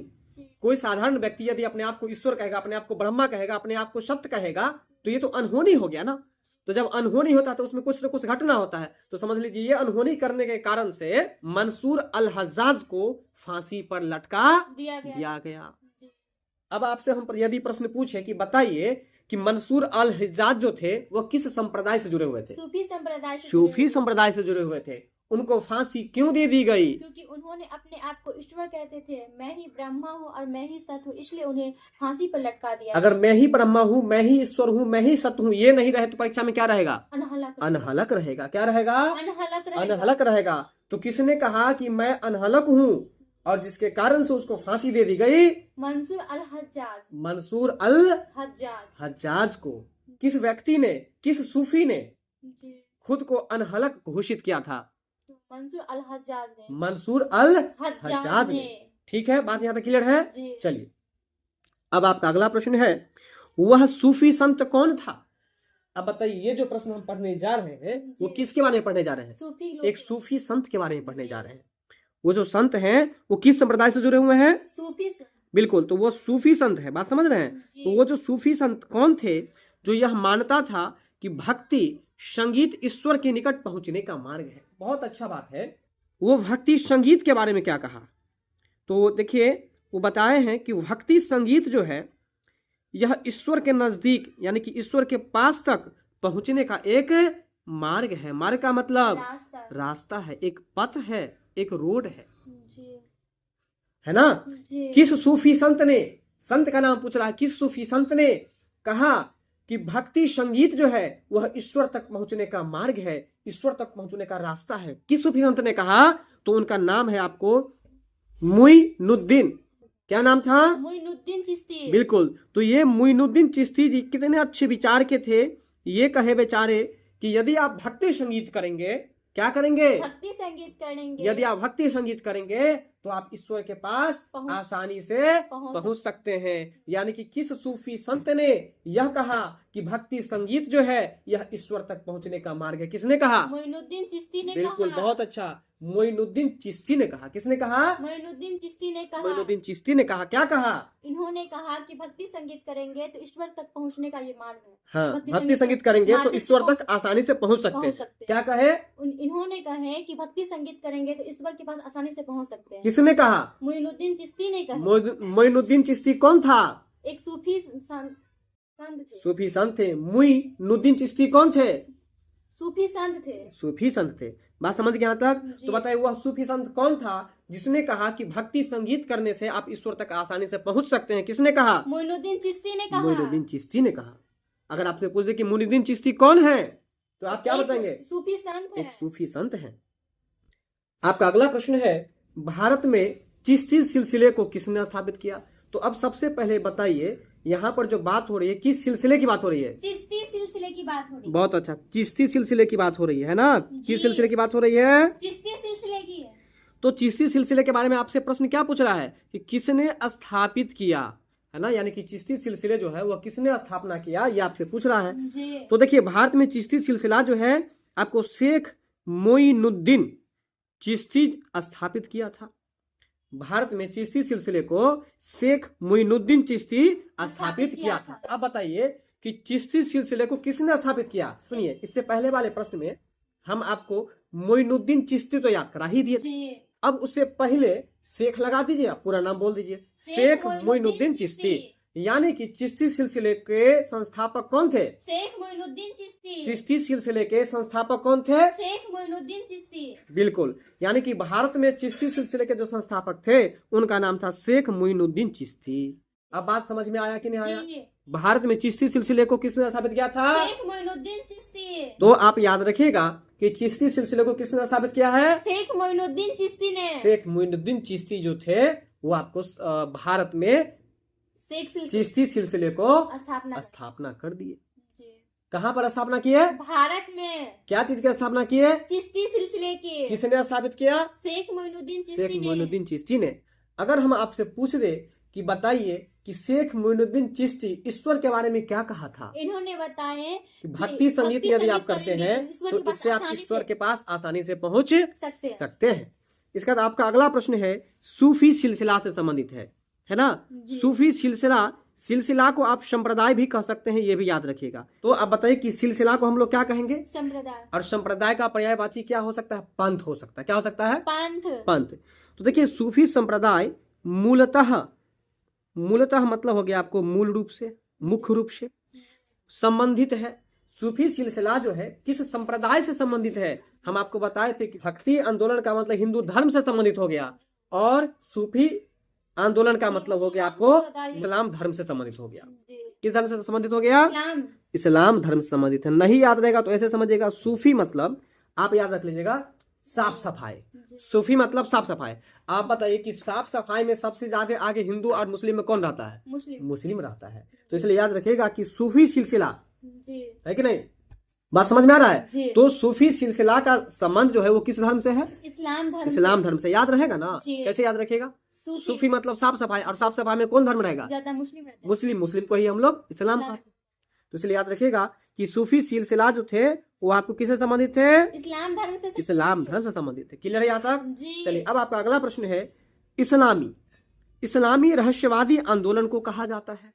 कोई साधारण व्यक्ति यदि अपने आप को ईश्वर कहेगा, अपने आप को ब्रह्मा कहेगा, अपने आप को सत्य कहेगा, तो ये तो अनहोनी हो गया ना। तो जब अनहोनी होता है तो उसमें कुछ न कुछ घटना होता है। तो समझ लीजिए ये अनहोनी करने के कारण से मंसूर अल हज्जाज को फांसी पर लटका दिया गया। अब आपसे हम यदि प्रश्न पूछे कि बताइए कि मंसूर अल हज्जाज जो थे वो किस संप्रदाय से जुड़े हुए थे? सूफी संप्रदाय से जुड़े हुए थे। उनको फांसी क्यों दे दी गई? क्योंकि उन्होंने अपने आप को ईश्वर कहते थे, मैं ही ब्रह्मा हूँ और मैं ही सत्य हूँ, इसलिए उन्हें फांसी पर लटका दिया। अगर मैं ही ब्रह्मा हूँ, मैं ही ईश्वर हूँ, मैं ही सत्य हूँ, ये नहीं रहे तो परीक्षा में क्या रहेगा? अनहलक रहेगा। क्या रहेगा? अनहलक रहेगा। तो किसने कहा कि मैं अनहलक हूँ और जिसके कारण से उसको फांसी दे दी गई? मंसूर अल हज्जाज। मंसूर अल हज्जाज को किस व्यक्ति ने, किस सूफी ने खुद को अनहलक घोषित किया था? मंसूर अल हज्जाज ने। मंसूर अल हज्जाज ने। ठीक है, बात यहाँ तक क्लियर है? चलिए, अब आपका अगला प्रश्न है, वह सूफी संत कौन था? अब बताइए, ये जो प्रश्न हम पढ़ने जा रहे हैं वो किसके बारे में पढ़ने जा रहे हैं? एक सूफी संत के बारे में पढ़ने जा रहे हैं। वो जो संत हैं वो किस संप्रदाय से जुड़े हुए हैं? सूफी। बिल्कुल, तो वो सूफी संत है। बात समझ रहे हैं? तो वो जो सूफी संत कौन थे जो यह मानता था कि भक्ति संगीत ईश्वर के निकट पहुंचने का मार्ग है? बहुत अच्छा बात है। वो भक्ति संगीत के बारे में क्या कहा? तो देखिए, वो बताए हैं कि भक्ति संगीत जो है यह ईश्वर के नजदीक यानी कि ईश्वर के पास तक पहुंचने का एक मार्ग है। मार्ग का मतलब रास्ता है, एक पथ है, एक रोड है ना। किस सूफी संत ने, संत का नाम पूछ रहा है, किस सूफी संत ने कहा कि भक्ति संगीत जो है वह ईश्वर तक पहुंचने का मार्ग है, ईश्वर तक पहुंचने का रास्ता है? किस सूफी संत ने कहा? तो उनका नाम है आपको मुइनुद्दीन। क्या नाम था? मुइनुद्दीन चिश्ती। बिल्कुल, तो ये मुइनुद्दीन चिश्ती जी कितने अच्छे विचार के थे। ये कहे बेचारे कि यदि आप भक्ति संगीत करेंगे, क्या करेंगे? भक्ति संगीत करेंगे। यदि आप भक्ति संगीत करेंगे तो आप ईश्वर के पास पहुंच- आसानी से पहुंच पहुंच सकते हैं। यानी कि किस सूफी संत ने यह कहा कि भक्ति संगीत जो है यह ईश्वर तक पहुंचने का मार्ग है? किसने कहा? मोइनुद्दीन चिश्ती ने बिल्कुल, कहा। बहुत अच्छा, मोइनुद्दीन चिश्ती ने कहा। किसने कहा? मोइनुद्दीन चिश्ती ने कहा। मोइनुद्दीन चिश्ती ने कहा। क्या कहा? इन्होंने कहा कि भक्ति संगीत करेंगे तो ईश्वर तक पहुंचने का ये मार्ग है। हाँ, भक्ति संगीत करेंगे तो मार्ग से ईश्वर पहुंच- तक आसानी से पहुंच सकते पहुंच हैं। सकते हैं। क्या कहे? इन्होंने कहे कि भक्ति संगीत करेंगे तो ईश्वर के पास आसानी से पहुंच सकते हैं। किसने कहा? मोइनुद्दीन चिश्ती ने कहा। मोइनुद्दीन चिश्ती कौन था? एक सूफी संत थे। सूफी संत थे। मोइनुद्दीन चिश्ती कौन थे? सूफी संत थे। सूफी संत थे। बात समझ गए यहाँ तक? जी। तो बताइए वह सूफी संत कौन था जिसने कहा कि भक्ति संगीत करने से आप ईश्वर तक आसानी से पहुंच सकते हैं? किसने कहा? मोइनुद्दीन चिश्ती ने कहा। मोइनुद्दीन चिश्ती ने कहा। अगर आपसे पूछ दे कि मोइनुद्दीन चिश्ती कौन है तो आप क्या एक बताएंगे? सूफी संत है। एक सूफी संत है। आपका अगला प्रश्न है, भारत में चिश्ती सिलसिले को किसने स्थापित किया? तो अब सबसे पहले बताइए यहाँ पर जो बात हो रही है किस सिलसिले की बात हो रही है? चिश्ती सिलसिले की बात हो रही है। बहुत अच्छा, चिश्ती सिलसिले की बात हो रही है ना? जी। किस सिलसिले की बात हो रही है? चिश्ती सिलसिले की है। तो चिश्ती सिलसिले के बारे में आपसे प्रश्न क्या पूछ रहा है कि किसने स्थापित किया, है ना? यानी कि चिश्ती सिलसिले जो है वह किसने स्थापना किया, ये आपसे पूछ रहा है। जी। तो देखिए भारत में चिश्ती सिलसिला जो है आपको शेख मोइनुद्दीन चिश्ती स्थापित किया था। भारत में चिश्ती सिलसिले को शेख मोइनुद्दीन चिश्ती स्थापित किया था। अब बताइए कि चिश्ती सिलसिले को किसने स्थापित किया? सुनिए, इससे पहले वाले प्रश्न में हम आपको मोइनुद्दीन चिश्ती तो याद करा ही दिए थे। जी। अब उससे पहले शेख लगा दीजिए, आप पूरा नाम बोल दीजिए। शेख मोइनुद्दीन चिश्ती। यानी कि चिश्ती सिलसिले के संस्थापक कौन थे? शेख मोइनुद्दीन चिश्ती। चिश्ती सिलसिले के संस्थापक कौन थे? शेख मोइनुद्दीन चिश्ती। बिल्कुल, यानी कि भारत में चिश्ती सिलसिले के जो संस्थापक थे उनका नाम था शेख मोइनुद्दीन चिश्ती। अब बात समझ में आया कि नहीं आया? जी। भारत में चिश्ती सिलसिले को किसने स्थापित किया था? शेख मोइनुद्दीन चिश्ती। तो आप याद रखिएगा कि चिश्ती सिलसिले को किसने स्थापित किया है? शेख मोइनुद्दीन चिश्ती ने। शेख मोइनुद्दीन चिश्ती जो थे वो आपको भारत में शेख चिश्ती सिलसिले को स्थापना स्थापना कर दिए। जी। कहाँ पर स्थापना की है? भारत में क्या चीज की स्थापना की है? चिश्ती सिलसिले की। किसने स्थापित किया? शेख मोइनुद्दीन शेख चिश्ती ने। मोइनुद्दीन चिश्ती ने। अगर हम आपसे पूछ दे कि बताइए कि शेख मोइनुद्दीन चिश्ती ईश्वर के बारे में क्या कहा था? इन्होंने बताए कि भक्ति संगीत यदि आप करते हैं तो इससे आप ईश्वर के पास आसानी से पहुंच सकते हैं। सकते हैं। इसके बाद आपका अगला प्रश्न है सूफी सिलसिला से संबंधित है ना? जी। सूफी सिलसिला को आप संप्रदाय भी कह सकते हैं, ये भी याद रखिएगा। तो आप बताइए कि सिलसिला को हम लोग क्या कहेंगे? संप्रदाय। और संप्रदाय का पर्यायवाची क्या हो सकता है? पंथ हो सकता है। क्या हो सकता है? पंथ। पंथ। तो देखिए सूफी संप्रदाय मूलतः मतलब हो गया आपको मूल रूप से, मुख्य रूप से संबंधित है। सूफी सिलसिला जो है किस संप्रदाय से संबंधित है? हम आपको बताए थे कि भक्ति आंदोलन का मतलब हिंदू धर्म से संबंधित हो गया और सूफी आंदोलन का मतलब हो गया आपको इस्लाम धर्म से संबंधित हो गया। जी। किस धर्म से संबंधित हो गया? इस्लाम। इस्लाम धर्म से संबंधित है। नहीं याद रहेगा तो ऐसे समझिएगा, सूफी मतलब आप याद रख लीजिएगा साफ सफाई। सूफी मतलब साफ सफाई। आप बताइए कि साफ सफाई में सबसे ज्यादा आगे हिंदू और मुस्लिम में कौन रहता है? मुस्लिम रहता है। तो इसलिए याद रखिएगा कि सूफी सिलसिला जी। है कि नहीं? बात समझ में आ रहा है? जी। तो सूफी सिलसिला का संबंध जो है वो किस धर्म से है? इस्लाम धर्म। इस्लाम धर्म से। याद रहेगा ना? जी। कैसे याद रखेगा? सूफी सूफी मतलब साफ सफाई, और साफ सफाई में कौन धर्म रहेगा? ज्यादा मुस्लिम रहते हैं। मुस्लिम को ही हम लोग इस्लाम कहते हैं। तो इसलिए याद रखिएगा कि सूफी सिलसिला जो थे वो आपको किससे संबंधित थे? इस्लाम धर्म से। इस्लाम धर्म से संबंधित है। क्लियर है यहाँ तक? जी। चलिए अब आपका अगला प्रश्न है इस्लामी रहस्यवादी आंदोलन को कहा जाता है।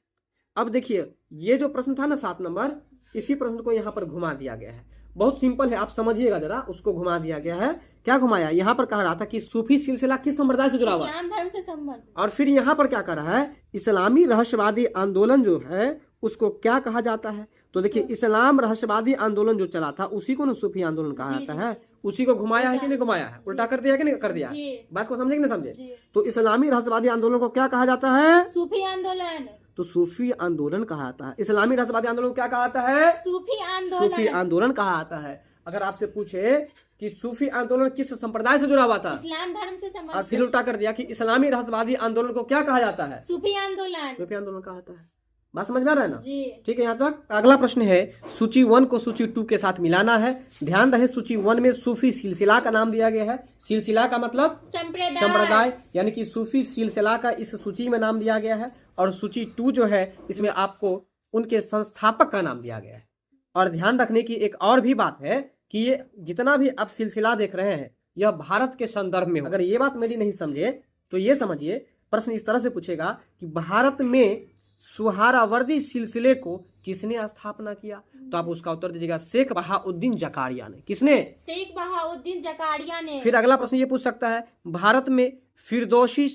अब देखिए ये जो प्रश्न था ना 7 नंबर, इसी प्रश्न को यहाँ पर घुमा दिया गया है। बहुत सिंपल है, आप समझिएगा जरा, उसको घुमा दिया गया है। क्या घुमाया? यहाँ पर कह रहा था कि सूफी सिलसिला किस संप्रदाय से जुड़ा हुआ है, इस्लाम धर्म से संबंध। और फिर यहाँ पर क्या कर रहा है? इस्लामी रहस्यवादी आंदोलन जो है उसको क्या कहा जाता है? तो देखिए इस्लाम रहस्यवादी आंदोलन जो चला था उसी को ना सूफी आंदोलन कहा जाता है। उसी को घुमाया है कि नहीं घुमाया है? उल्टा कर दिया कि नहीं कर दिया? जी। बात को समझे कि नहीं समझे? जी। तो इस्लामी रहस्यवादी आंदोलन को क्या कहा जाता है? सूफी आंदोलन। तो सूफी आंदोलन कहा जाता है। इस्लामी रहस्यवादी आंदोलन को क्या कहा जाता है? सूफी आंदोलन। सूफी आंदोलन कहा जाता है। अगर आपसे पूछे कि सूफी आंदोलन किस संप्रदाय से जुड़ा हुआ था, इस्लाम धर्म से और संबंध। फिर उल्टा कर दिया कि इस्लामी रहस्यवादी आंदोलन को क्या कहा जाता है? सूफी आंदोलन। सूफी आंदोलन कहा जाता है। बात समझ में आ रहा है ना? जी। ठीक है यहाँ तक। अगला प्रश्न है, सूची 1 को सूची 2 के साथ मिलाना है। ध्यान रहे सूची 1 में सूफी सिलसिला का नाम दिया गया है। सिलसिला का मतलब संप्रदाय, यानी कि सूफी सिलसिला का इस सूची में नाम दिया गया है। और सूची 2 जो है इसमें आपको उनके संस्थापक का नाम दिया गया है। और ध्यान रखने की एक और भी बात है कि ये जितना भी आप सिलसिला देख रहे हैं यह भारत के संदर्भ में। अगर ये बात मेरी नहीं समझे तो ये समझिए, प्रश्न इस तरह से पूछेगा कि भारत में सुहरावर्दी सिलसिले को किसने स्थापना किया, तो आप उसका उत्तर दीजिएगा शेख बहाउद्दीन जकारिया ने। किसने? शेख बहाउद्दीन जकारिया ने। फिर अगला प्रश्न ये पूछ सकता है, भारत में फिरदौसी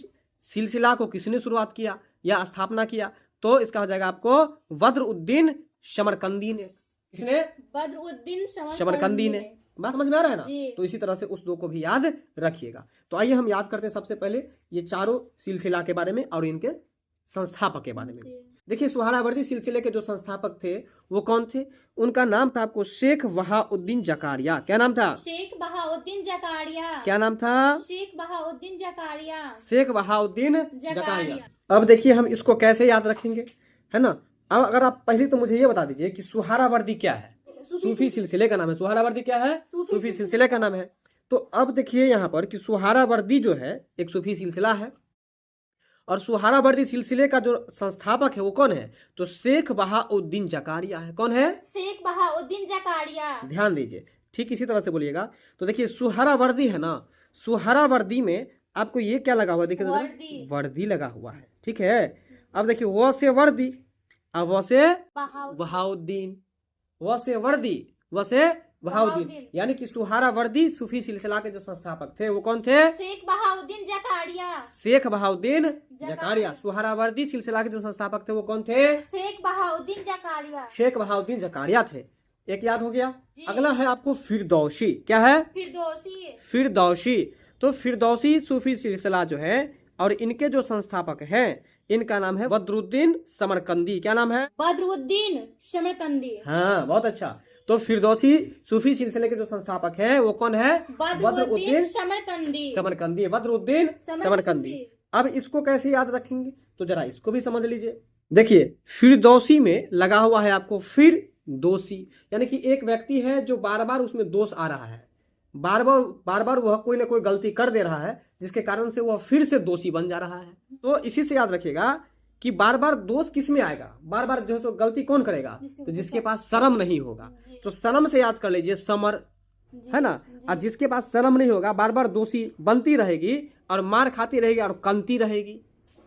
सिलसिला को किसने शुरुआत किया या स्थापना किया, तो इसका हो जाएगा आपको बद्रुद्दीन समरकंदी ने। किसने? बद्रुद्दीन समरकंदी ने। बात समझ में आ रहा है ना? जी। तो इसी तरह से उस 2 को भी याद रखिएगा। तो आइए हम याद करते हैं सबसे पहले ये चारों सिलसिला के बारे में और इनके संस्थापक के बारे में। देखिए सुहरावर्दी सिलसिले के जो संस्थापक थे वो कौन थे? उनका नाम था आपको शेख बहाउद्दीन जकारिया। क्या नाम था? शेख बहाउद्दीन जकारिया। क्या नाम था? शेख बहाउद्दीन जकारिया। शेख बहाउद्दीन जकारिया। अब देखिए हम इसको कैसे याद रखेंगे, है ना? अब अगर आप पहले तो मुझे ये बता दीजिए कि सुहरावर्दी क्या है? सूफी सिलसिले का नाम है। सुहरावर्दी क्या है? सूफी सिलसिले का नाम है। तो अब देखिए यहाँ पर कि सुहरावर्दी जो है एक सूफी सिलसिला है और सुहरावर्दी सिलसिले का जो संस्थापक है वो कौन है? तो शेख बहाउद्दीन जकारिया है। कौन है? शेख बहाउद्दीन जकारिया। ध्यान दीजिए, ठीक इसी तरह से बोलिएगा। तो देखिए सुहरावर्दी है ना, सुहरावर्दी में आपको ये क्या लगा हुआ है? देखिए वर्दी। वर्दी लगा हुआ है, ठीक है। अब देखिए वो से वर्दी, अब वो से बहाउद्दीन, वो से वर्दी, वो से बहाउद्दीन, यानी कि सुहरावर्दी सूफी सिलसिला के जो संस्थापक थे वो कौन थे? शेख बहाउद्दीन जकारिया। शेख बहाउद्दीन जकारिया। सुहरावर्दी सिलसिला के जो संस्थापक थे वो कौन थे? शेख बहाउद्दीन जकारिया। शेख बहाउद्दीन जकारिया थे। एक याद हो गया। अगला है आपको फिरदौसी। क्या है? फिरदौसी। फिरदौसी। तो फिरदौसी सूफी सिलसिला जो है और इनके जो संस्थापक हैं इनका नाम है बद्रुद्दीन समरकंदी। क्या नाम है? बद्रुद्दीन समरकंदी। हाँ, बहुत अच्छा। तो फिरदौसी सूफी सिलसिले के जो संस्थापक हैं वो कौन है? बद्रुद्दीन समरकंदी। समरकंदी, बद्रुद्दीन समरकंदी। अब इसको कैसे याद रखेंगे तो जरा इसको भी समझ लीजिए। देखिए फिरदौसी में लगा हुआ है आपको फिरदौसी, यानी कि एक व्यक्ति है जो बार बार उसमें दोष आ रहा है, बार बार वह कोई ना कोई गलती कर दे रहा है जिसके कारण से वह फिर से दोषी बन जा रहा है। तो इसी से याद रखिएगा कि बार बार दोष किस में आएगा, बार बार जो गलती कौन करेगा? तो जिसके पास शर्म नहीं होगा। तो शर्म से याद कर लीजिए समर, है ना। और जिसके पास शर्म नहीं होगा बार बार दोषी बनती रहेगी और मार खाती रहेगी और कनती रहेगी,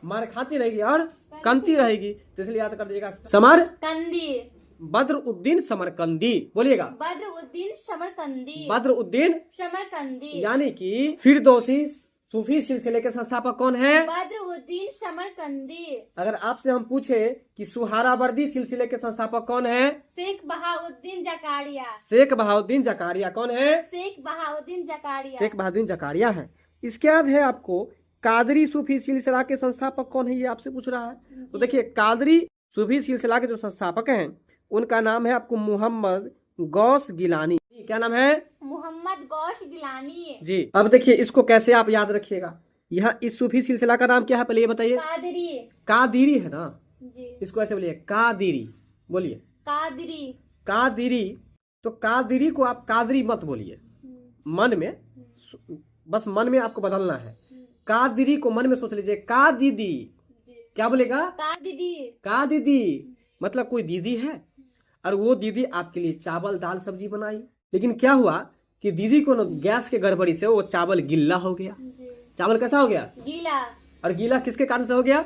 मार खाती रहेगी और कनती रहेगी। तो इसलिए याद कर दीजिएगा समरकंदी, बद्रुद्दीन समरकंदी। बोलिएगा बद्रुद्दीन समरकंदी। बद्रुद्दीन समरकंदी, यानी कि फिरदौसी सूफी सिलसिले के संस्थापक कौन है? बद्रुद्दीन समरकंदी। अगर आपसे हम पूछे कि सुहरावर्दी सिलसिले के संस्थापक कौन है? शेख बहाउद्दीन जकारिया। शेख बहाउद्दीन जकारिया। कौन है? शेख बहाउद्दीन जकारिया। शेख बहाउद्दीन जकारिया है। इसके बाद है आपको कादरी सूफी सिलसिला के संस्थापक कौन है, ये आपसे पूछ रहा है। तो देखिए कादरी सूफी सिलसिला के जो संस्थापक हैं उनका नाम है आपको मोहम्मद गौस गिलानी। क्या नाम है? मोहम्मद गौस गिलानी जी। अब देखिए इसको कैसे आप याद रखिएगा। यहाँ इस सूफी सिलसिला का नाम क्या है पहले ये बताइए? कादरी। कादिरी है ना जी। इसको ऐसे बोलिए कादिरी। बोलिए कादरी। कादिरी। तो कादिरी को आप कादरी मत बोलिए, मन में, बस मन में आपको बदलना है। कादिरी को मन में सोच लीजिए का दीदी। क्या बोलेगा? का दीदी। का दीदी मतलब कोई दीदी है और वो दीदी आपके लिए चावल दाल सब्जी बनाई, लेकिन क्या हुआ कि दीदी को गैस के गड़बड़ी से वो चावल गिल्ला हो गया। चावल कैसा हो गया? गीला। और गीला किसके कारण से हो गया?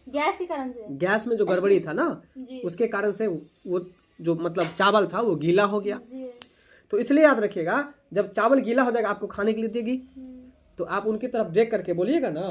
गैस के कारण से। गैस में जो गड़बड़ी था ना उसके कारण से वो जो मतलब चावल था वो गीला हो गया। तो इसलिए याद रखिएगा जब चावल गीला हो जाएगा आपको खाने के लिए देगी तो आप उनकी तरफ देख करके बोलिएगा ना,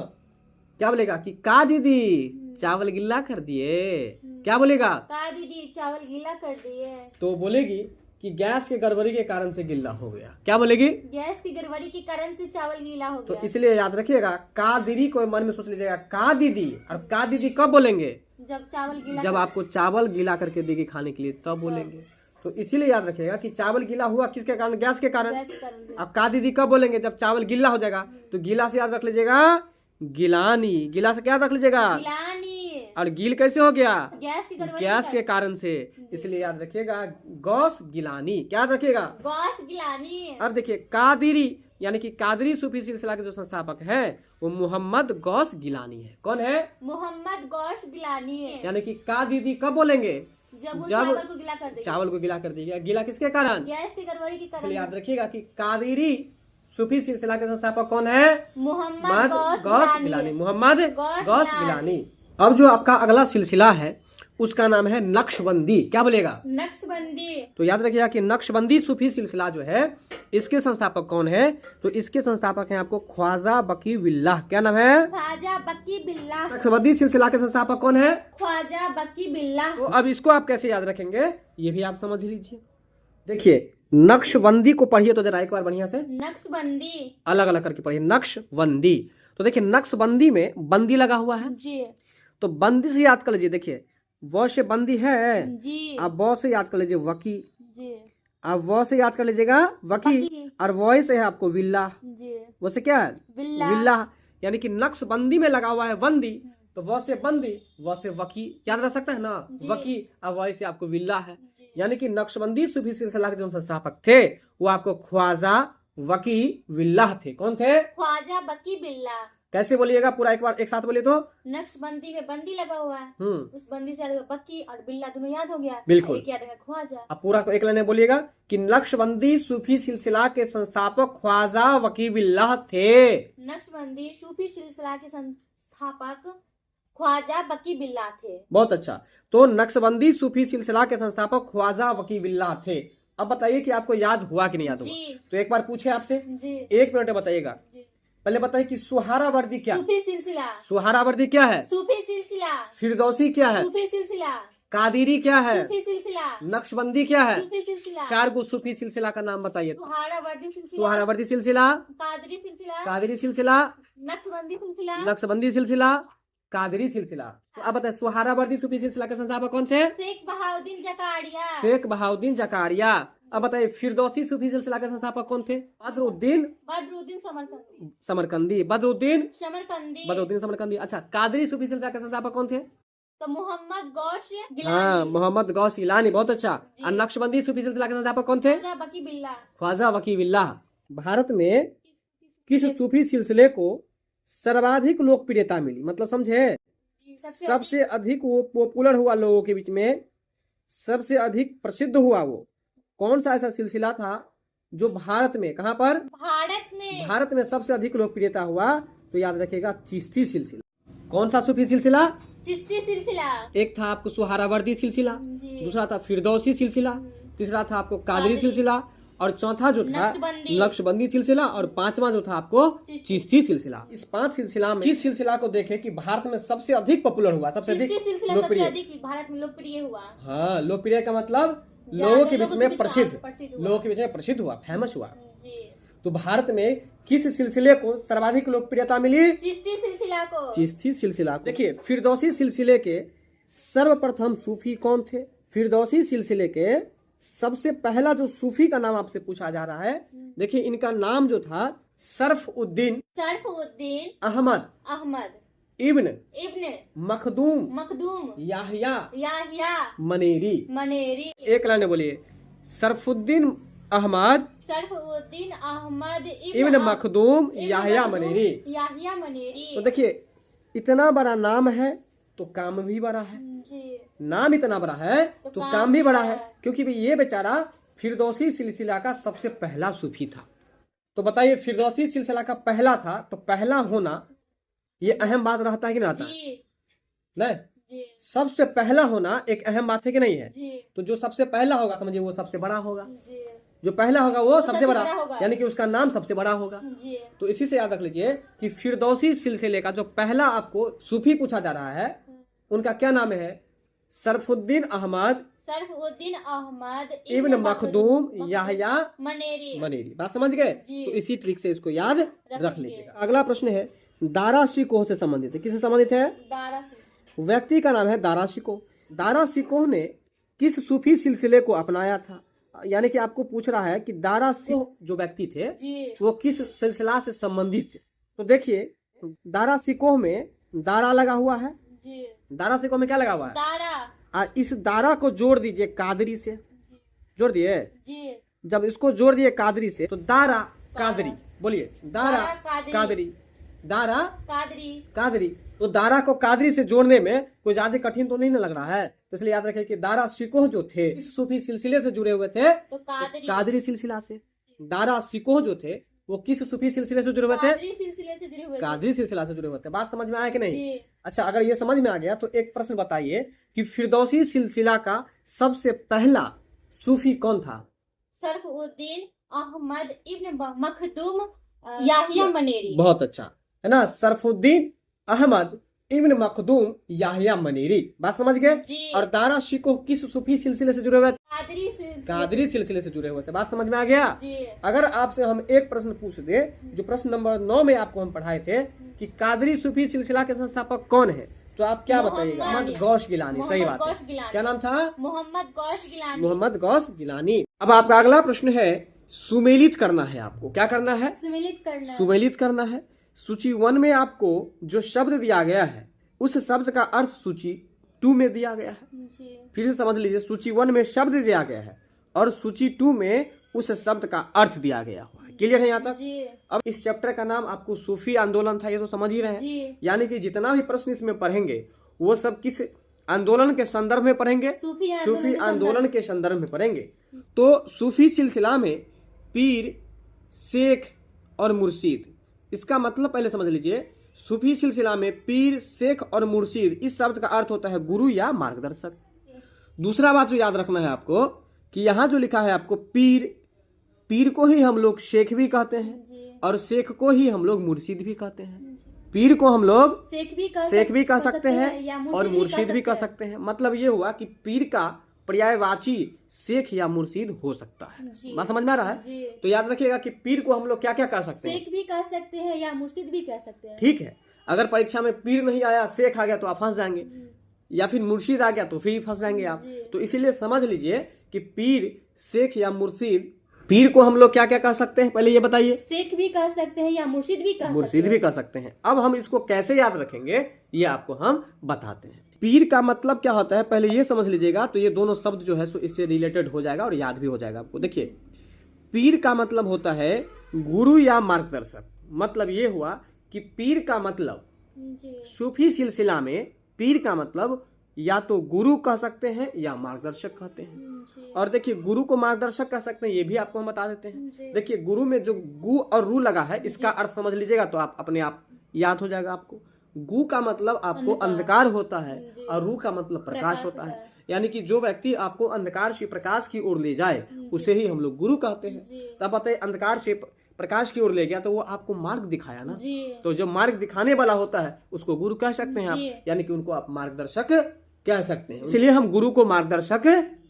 क्या बोलेगा कि का दीदी चावल गीला कर दिए। क्या बोलेगा? का दीदी चावल गीला कर दिए। तो बोलेगी कि गैस के गड़बड़ी के कारण से गीला हो गया। क्या बोलेगी? गैस की गड़बड़ी के कारण से चावल गीला हो गया। तो इसलिए याद रखिएगा का दीदी को मन में सोच लीजिएगा का दीदी। और का दीदी कब बोलेंगे? जब चावल गीला, जब आपको चावल गीला करके देगी खाने के लिए तब बोलेंगे। तो इसीलिए याद रखिएगा कि चावल गीला हुआ किसके कारण? गैस के कारण। अब का दीदी कब बोलेंगे? जब चावल गीला हो जाएगा। तो गीला से याद रख लीजिएगा गिलानी। गीला से क्या रख लीजिएगा? गिलानी। और गील कैसे हो गया? गैस की गड़बड़ी गैस के कारण से। इसलिए याद रखिएगा गौस गिलानी। क्या याद रखिएगा? गौस गिलानी। अब देखिए कादिरी यानी कि कादरी सूफी सिलसिला के जो संस्थापक हैं वो मोहम्मद गौस गिलानी है। कौन है? मोहम्मद गौस गिलानी है। यानी कि कादीदी कब बोलेंगे? जब वो जब चावल को गिला कर देगा। चावल को गिला कर देगा। गिला किसके कारण? गैस की गड़बड़ी के कारण। इसलिए याद रखिएगा कि कादिरी सूफी सिलसिला के संस्थापक कौन है? मोहम्मद गौस गिलानी। मोहम्मद गौस गौस गिलानी। अब जो आपका अगला सिलसिला है उसका नाम है नक्शबंदी। क्या बोलेगा? नक्शबंदी। तो याद रखिएगा कि नक्शबंदी सूफी सिलसिला जो है इसके संस्थापक कौन है? तो इसके संस्थापक हैं आपको ख्वाजा बकी बिल्लाह। क्या नाम है? ख्वाजा बकी बिल्लाह। नक्शबंदी सिलसिला के संस्थापक कौन है? ख्वाजा बकी बिल्लाह। तो अब इसको आप कैसे याद रखेंगे ये भी आप समझ लीजिए। देखिए नक्शबंदी को पढ़िए तो जरा एक बार बढ़िया से, नक्शबंदी अलग अलग करके पढ़िए। नक्शबंदी। तो देखिए नक्शबंदी में बंदी लगा हुआ है जी। तो बंदी से याद कर लीजिए। देखिए व से बंदी है, जी। अब व से याद कर लीजिए वकी, जी। अब व से याद कर लीजिएगा वकी, वकी। और वही से है आपको विल्ला। जी। वो से क्या है? बिल्ला। विल्ला। यानी कि नक्शबंदी में लगा हुआ है बंदी तो व से बंदी, व से वकी याद रह सकता है ना? जी। वकी और वही से आपको विल्ला है। जी। यानी कि नक्शबंदी सूफी सिलसिला के जो संस्थापक थे वो आपको ख्वाजा वकी विल्लाह थे। कौन थे? ख्वाजा बकी बिल्ला। कैसे बोलिएगा पूरा एक बार एक साथ बोलिए तो? नक्शबंदी में बंदी लगा हुआ है, हम्म, उस बंदी से याद हो गया बकी और बिल्ला, दोनों याद हो गया। बिल्कुल। एक याद हो गया ख्वाजा। अब पूरा को एक लाइन में बोलिएगा कि नक्शबंदी सूफी सिलसिला के संस्थापक ख्वाजा वकी बिल्लाह थे। नक्शबंदी सूफी सिलसिला के संस्थापक ख्वाजा बकी बिल्ला थे। बहुत अच्छा। तो नक्शबंदी सूफी सिलसिला के संस्थापक ख्वाजा वकी बिल्लाह थे। अब बताइए कि आपको याद हुआ कि नहीं याद हुआ? जी। तो एक बार पूछे आपसे, जी। एक मिनट में बताइएगा। जी। पहले बताइए कि सुहारावर्दी क्या? सूफी सिलसिला। सुहारावर्दी क्या है? सूफी सिलसिला। फिरदौसी क्या है? सूफी सिलसिला। कादिरी क्या है? सूफी सिलसिला। नक्शबंदी क्या है? सूफी सिलसिला। 4 गो सूफी सिलसिला का नाम बताइए। सुहारावर्दी सिलसिला। सुहारावर्दी सिलसिला, कादरी सिलसिला। कादिरी सिलसिला, नक्शबंदी सिलसिला। नक्शबंदी सिलसिला, कादिरी सिलसिला। तो अब बताए सुहारावर्दी सूफी सिलसिला के संस्थापक कौन थे? शेख बहाउद्दीन जकारिया। शेख बहाउद्दीन जकारिया। अब बताइए फिरदौसी सूफी सिलसिला के संस्थापक कौन थे? बदरुद्दीन बदरुद्दीन समरकंदी। समरकंदी। बदरुद्दीन समरकंदी। समरकंदी। अच्छा कादरी सूफी सिलसिला के संस्थापक कौन थे? तो मोहम्मद गौश हाँ गिलानी। मोहम्मद गौस गिलानी। बहुत अच्छा। और नक्शबंदी सूफी सिलसिला के संस्थापक कौन थे? ख्वाजा बकी बिल्ला। ख्वाजा वकी बिल्लाह। भारत में किस सूफी सिलसिले को सर्वाधिक लोकप्रियता मिली? मतलब समझे? सबसे अधिक वो पॉपुलर हुआ लोगों के बीच में, सबसे अधिक प्रसिद्ध हुआ वो कौन सा ऐसा सिलसिला था जो भारत में, कहाँ पर? भारत में सबसे अधिक लोकप्रियता हुआ? तो याद रखिएगा चिश्ती सिलसिला। कौन सा सूफी सिलसिला? चिश्ती सिलसिला। एक था आपको सुहारावर्दी सिलसिला, जी। दूसरा था फिरदौसी सिलसिला, तीसरा था आपको कादरी सिलसिला, और चौथा जो था नक्शबंदी सिलसिला, और पांचवा जो था आपको चिश्ती सिलसिला। इस 5 सिलसिला में किस सिलसिला को देखे कि भारत में सबसे अधिक पॉपुलर हुआ, सबसे अधिक लोकप्रिय, भारत में लोकप्रिय हुआ? हाँ लोकप्रिय का मतलब लोगों के बीच में प्रसिद्ध, लोगों के बीच में प्रसिद्ध हुआ, फेमस हुआ। तो भारत में किस सिलसिले को सर्वाधिक लोकप्रियता मिली? चिश्ती सिलसिला को। चिश्ती सिलसिला को। देखिए फिरदौसी सिलसिले के सर्वप्रथम सूफी कौन थे? फिरदौसी सिलसिले के सबसे पहला जो सूफी का नाम आपसे पूछा जा रहा है, देखिए इनका नाम जो था सरफउद्दीन अहमद इब्न मखदूम याहया मनेरी। एक लाइन बोलिए। सरफुद्दीन अहमद इब्न मखदूम याहया मनेरी। तो देखिए इतना बड़ा नाम है तो काम भी बड़ा है। नाम इतना बड़ा है तो काम भी बड़ा है, क्योंकि ये बेचारा फिरदौसी सिलसिला का सबसे पहला सूफी था। तो बताइए फिरदौसी सिलसिला का पहला था तो पहला होना ये अहम बात रहता है कि नहीं रहता? नहीं, सबसे पहला होना एक अहम बात है कि नहीं है? तो जो सबसे पहला होगा समझिए वो सबसे बड़ा होगा, जो पहला होगा वो सबसे बड़ा, यानी कि उसका नाम सबसे बड़ा होगा। तो इसी से याद रख लीजिए कि फिरदौसी सिलसिले का जो पहला आपको सूफी पूछा जा रहा है उनका क्या नाम है? सरफुद्दीन अहमद इब्न मखदूम याहया मनेरी। बात समझ गए? तो इसी ट्रिक से इसको याद रख लीजिएगा। अगला प्रश्न है दारा शिकोह से संबंधित है। किससे संबंधित है? व्यक्ति का नाम है दारा शिकोह। दारा शिकोह ने किस सूफी सिलसिले को अपनाया था? यानी कि आपको पूछ रहा है कि दारा शिकोह जो व्यक्ति थे वो किस सिलसिला से संबंधित थे। तो देखिए दारा शिकोह में दारा लगा हुआ है, दारा सिकोह में क्या लगा हुआ है? दारा। इस दारा को जोड़ दीजिए कादरी से, जोड़ दिए। जी। जब इसको जोड़ दिए कादरी से तो दारा कादरी, बोलिए दारा कादरी, दारा कादरी। तो दारा को कादरी से जोड़ने में कोई ज्यादा कठिन तो नहीं ना लग रहा है, तो इसलिए याद रखें कि दारा सिकोह जो थे इस सूफी सिलसिले से जुड़े हुए थे, तो कादरी सिलसिला से। दारा सिकोह जो थे वो किस सूफी सिलसिले से जुड़े हुए थे? कादरी सिलसिला से जुड़े हुए थे। बात समझ में आया कि नहीं? अच्छा, अगर ये समझ में आ गया तो एक प्रश्न बताइए कि फिरदौसी सिलसिला का सबसे पहला सूफी कौन था? सरफुद्दीन अहमद इब्न मखदूम याहिया मनेरी। बहुत अच्छा है ना, सरफुद्दीन अहमद इब्न मखदूम याहिया मनेरी। बात समझ गए? और दारा सिकोह किस सूफी सिलसिले से जुड़े हुए थे? कादरी सिलसिले से जुड़े हुए थे। बात समझ में आ गया? अगर आपसे हम एक प्रश्न पूछ दे, जो प्रश्न नंबर 9 में आपको हम पढ़ाए थे कि कादरी सूफी सिलसिला के संस्थापक कौन है, तो आप क्या बताइएगा? मोहम्मद गौस गिलानी। सही बात है। क्या नाम था? मोहम्मद गौस गिलानी। अब आपका अगला प्रश्न है, सुमेलित करना है आपको। क्या करना है? सुमेलित करना है। सूची 1 में आपको जो शब्द दिया गया है उस शब्द का अर्थ सूची 2 में दिया गया है। फिर से समझ लीजिए, सूची 1 में शब्द दिया गया है और सूची 2 में उस शब्द का अर्थ दिया गया हुआ है। क्लियर है यहाँ तक? अब इस चैप्टर का नाम आपको सूफी आंदोलन था, ये तो समझ ही रहे हैं। यानी कि जितना भी प्रश्न इसमें पढ़ेंगे वो सब किस आंदोलन के संदर्भ में पढ़ेंगे? सूफी आंदोलन के संदर्भ में पढ़ेंगे। तो सूफी सिलसिला में पीर, शेख और मुर्शिद, इसका मतलब पहले समझ लीजिए। सूफी सिलसिला में पीर, शेख और मुर्शिद इस शब्द का अर्थ होता है गुरु या मार्गदर्शक। दूसरा बात जो याद रखना है आपको कि यहाँ जो लिखा है आपको पीर, पीर को ही हम लोग शेख भी कहते हैं और शेख को ही हम लोग मुर्शिद भी कहते हैं। पीर को हम लोग शेख भी कह सकते हैं और मुर्शिद भी कह सकते हैं। मतलब ये हुआ कि पीर का पर्यायवाची शेख या मुर्शिद हो सकता है। बात समझ में आ रहा है? तो याद रखिएगा कि पीर को हम लोग क्या क्या कह सकते हैं? शेख भी कह सकते हैं या मुर्शिद भी कह सकते हैं। ठीक है। अगर परीक्षा में पीर नहीं आया, शेख आ गया तो आप फंस जाएंगे, या फिर मुर्शिद आ गया तो फिर फंस जाएंगे आप। तो इसीलिए समझ लीजिए कि पीर, शेख या मुर्शिद, पीर को हम लोग क्या क्या कह सकते हैं पहले ये बताइए? शेख भी कह सकते हैं या मुर्शिद भी कह सकते हैं। अब हम इसको कैसे याद रखेंगे ये आपको हम बताते हैं। पीर का मतलब क्या होता है पहले ये समझ लीजिएगा, तो ये दोनों शब्द जो है सो इससे रिलेटेड हो जाएगा और याद भी हो जाएगा आपको। देखिए, पीर का मतलब होता है गुरु या मार्गदर्शक। मतलब ये हुआ कि पीर का मतलब सूफी सिलसिला में पीर का मतलब या तो गुरु कह सकते हैं या मार्गदर्शक कहते हैं। और देखिए, गुरु को मार्गदर्शक कह सकते हैं, ये भी आपको हम बता देते हैं। देखिए, गुरु में जो गु और रू लगा है इसका अर्थ समझ लीजिएगा तो आप अपने आप याद हो जाएगा आपको। गु का मतलब आपको अंधकार होता है और रू का मतलब प्रकाश होता है। यानी कि जो व्यक्ति आपको अंधकार से प्रकाश की ओर ले जाए उसे ही हम लोग गुरु कहते हैं। तब पता है, अंधकार से प्रकाश की ओर ले गया तो वो आपको मार्ग दिखाया ना, तो जो मार्ग दिखाने वाला होता है उसको गुरु कह सकते हैं आप। यानी कि उनको आप मार्गदर्शक कह सकते हैं, इसलिए हम गुरु को मार्गदर्शक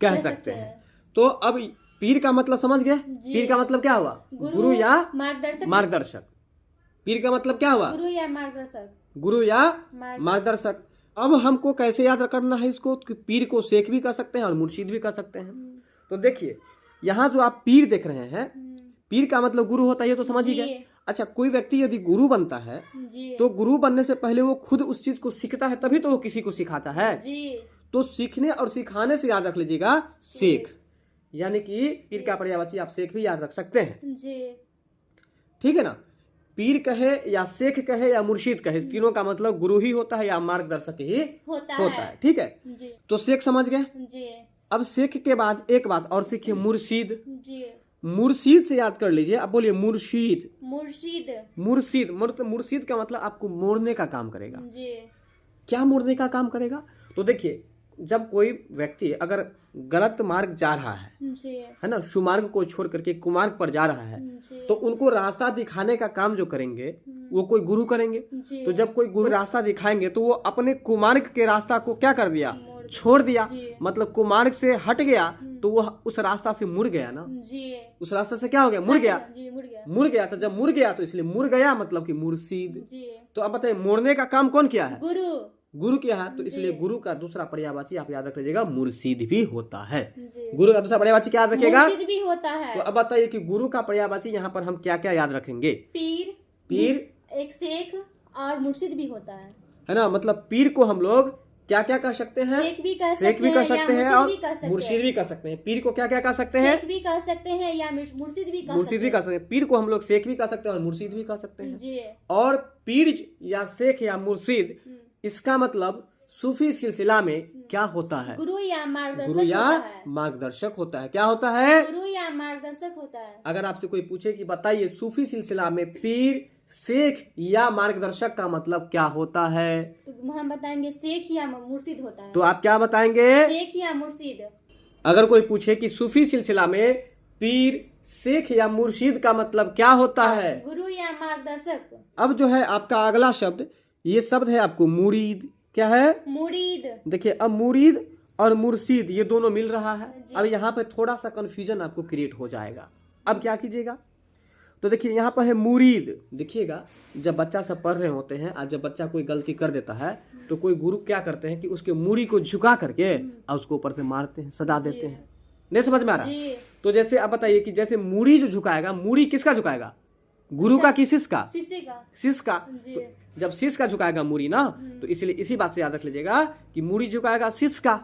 कह सकते हैं। तो अब पीर का मतलब समझ गए? पीर का मतलब क्या हुआ? गुरु या मार्गदर्शक। पीर का मतलब क्या हुआ? गुरु या मार्गदर्शक। अब हमको कैसे याद करना है इसको? पीर को शेख भी कह सकते हैं और मुर्शिद भी कह सकते हैं। तो देखिए, यहाँ जो आप पीर देख रहे हैं, पीर का मतलब गुरु होता है, ये तो समझ ही गए। अच्छा, कोई व्यक्ति यदि गुरु बनता है तो गुरु बनने से पहले वो खुद उस चीज को सीखता है, तभी तो वो किसी को सिखाता है। तो सीखने और सिखाने से याद रख लीजिएगा शेख, यानी कि पीर का पर्यायवाची आप शेख भी याद रख सकते हैं। ठीक है ना? पीर कहे या शेख कहे या मुर्शिद कहे, तीनों का मतलब गुरु ही होता है या मार्गदर्शक ही होता है। ठीक है? तो शेख समझ गए। अब शेख के बाद एक बात और सीखिए, मुर्शिद। मुर्शिद से याद कर लीजिए। आप बोलिए मुर्शिद। मुर्शिद का मतलब आपको मोड़ने का काम करेगा। क्या मोड़ने का काम करेगा? तो देखिए, जब कोई व्यक्ति अगर गलत मार्ग जा रहा है ना, सुमार्ग को छोड़ करके कुमार्ग पर जा रहा है, तो उनको रास्ता दिखाने का काम जो करेंगे वो कोई गुरु करेंगे। तो जब कोई गुरु रास्ता दिखाएंगे तो वो अपने कुमार्ग के रास्ता को क्या कर दिया? छोड़ दिया। मतलब कुमार्ग से हट गया तो वो उस रास्ता से मुड़ गया ना। उस रास्ता से क्या हो गया? मुड़ गया। तो जब मुड़ गया तो इसलिए मुड़ गया मतलब कि मुर्शिद। तो अब बताइए, मोड़ने का काम कौन किया है? गुरु किया है। तो इसलिए गुरु का दूसरा पर्यायवाची आप याद रख लीजिएगा, मुर्शिद भी होता है। गुरु का दूसरा पर्यायवाची क्या याद रखिएगा? मुर्शिद भी होता है। तो अब बताइए कि गुरु का पर्यायवाची यहाँ पर हम क्या क्या याद रखेंगे? पीर, एक शेख और मुर्शिद भी होता है ना? मतलब पीर को हम लोग क्या क्या कह सकते हैं? शेख भी कह शेख भी सकते कह हैं सकते हैं या और मुर्शिद भी कह सकते मुर्शिद हैं। भी कह सकते हैं। पीर को क्या क्या कह सकते हैं? शेख भी कह सकते हैं या मुर्शिद भी कह मुर्शिद भी सकते कह सकते हैं। पीर को हम लोग शेख भी कह सकते हैं और मुर्शिद भी कह सकते हैं। हैं। जी। और पीर या शेख या मुर्शिद, इसका मतलब सूफी सिलसिला में क्या होता है? गुरु या मार्गदर्शक गुरु या होता है। मार्गदर्शक होता है। क्या होता है? गुरु या मार्गदर्शक होता है। अगर आपसे कोई पूछे कि बताइए सूफी सिलसिला में पीर, शेख या मार्गदर्शक का मतलब क्या होता है, तो हम बताएंगे शेख या मुर्शिद होता है। तो आप क्या बताएंगे? शेख या मुर्शिद। अगर कोई पूछे कि सूफी सिलसिला में पीर, शेख या मुर्शिद का मतलब क्या होता है, गुरु या मार्गदर्शक। अब जो है आपका अगला शब्द, ये शब्द है आपको मुरीद। क्या है? मुरीद। देखिए अब मुरीद और मुर्शिद ये दोनों मिल रहा है। अब यहाँ पे थोड़ा सा कंफ्यूजन आपको क्रिएट हो जाएगा। अब क्या कीजिएगा, तो देखिए यहाँ पर है मुरीद। देखिएगा जब बच्चा सब पढ़ रहे होते हैं और जब बच्चा कोई गलती कर देता है तो कोई गुरु क्या करते हैं कि उसके मूरी को झुका करके और उसको ऊपर से मारते हैं, सजा देते हैं। नहीं समझ में आ रहा? तो जैसे आप बताइए कि जैसे मूरी जो झुकाएगा, मूरी किसका झुकाएगा? गुरु का कि शिष्य का? शिष्य का। तो जब शिष्य का झुकाएगा मूरी ना, तो इसलिए इसी बात से याद रख लीजिएगा कि मूरी झुकाएगा शिष्य का,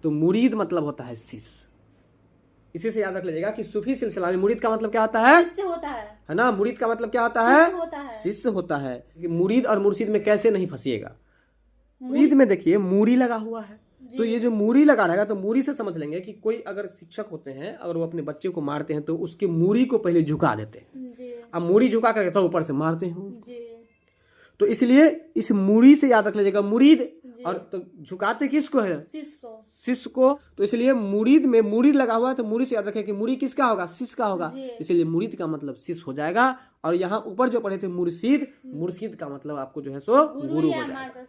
तो मुरीद मतलब होता है शिष्य। इसी से याद रख लीजिएगा कि सूफी सिलसिला में मुरीद का मतलब क्या होता है? शिष्य होता है ना? मुरीद का मतलब क्या होता है? शिष्य होता है। कि मुरीद और मुर्शिद में कैसे नहीं फंसिएगा। मुरीद में देखिए मूरी लगा हुआ है, तो ये जो मूरी लगा रहेगा तो मूरी से समझ लेंगे कि कोई अगर शिक्षक होते हैं, अगर वो अपने बच्चे को मारते हैं तो उसके मूरी को पहले झुका देते हैं। अब मूरी झुका करके तो ऊपर से मारते हैं। तो इसलिए इस मूरी से याद रख लीजिएगा मुरीद, और तो झुकाते किसको है? शिष्य को। तो इसलिए मुरीद में मुरीद लगा हुआ है, तो मुरीद से याद रखें कि मुरी किसका होगा? शिष्य का होगा। इसलिए मुरीद का मतलब शिष्य हो जाएगा। और यहाँ ऊपर जो पढ़े थे मुर्शिद, मुर्शिद का मतलब आपको जो है सो गुरु हो जाएगा।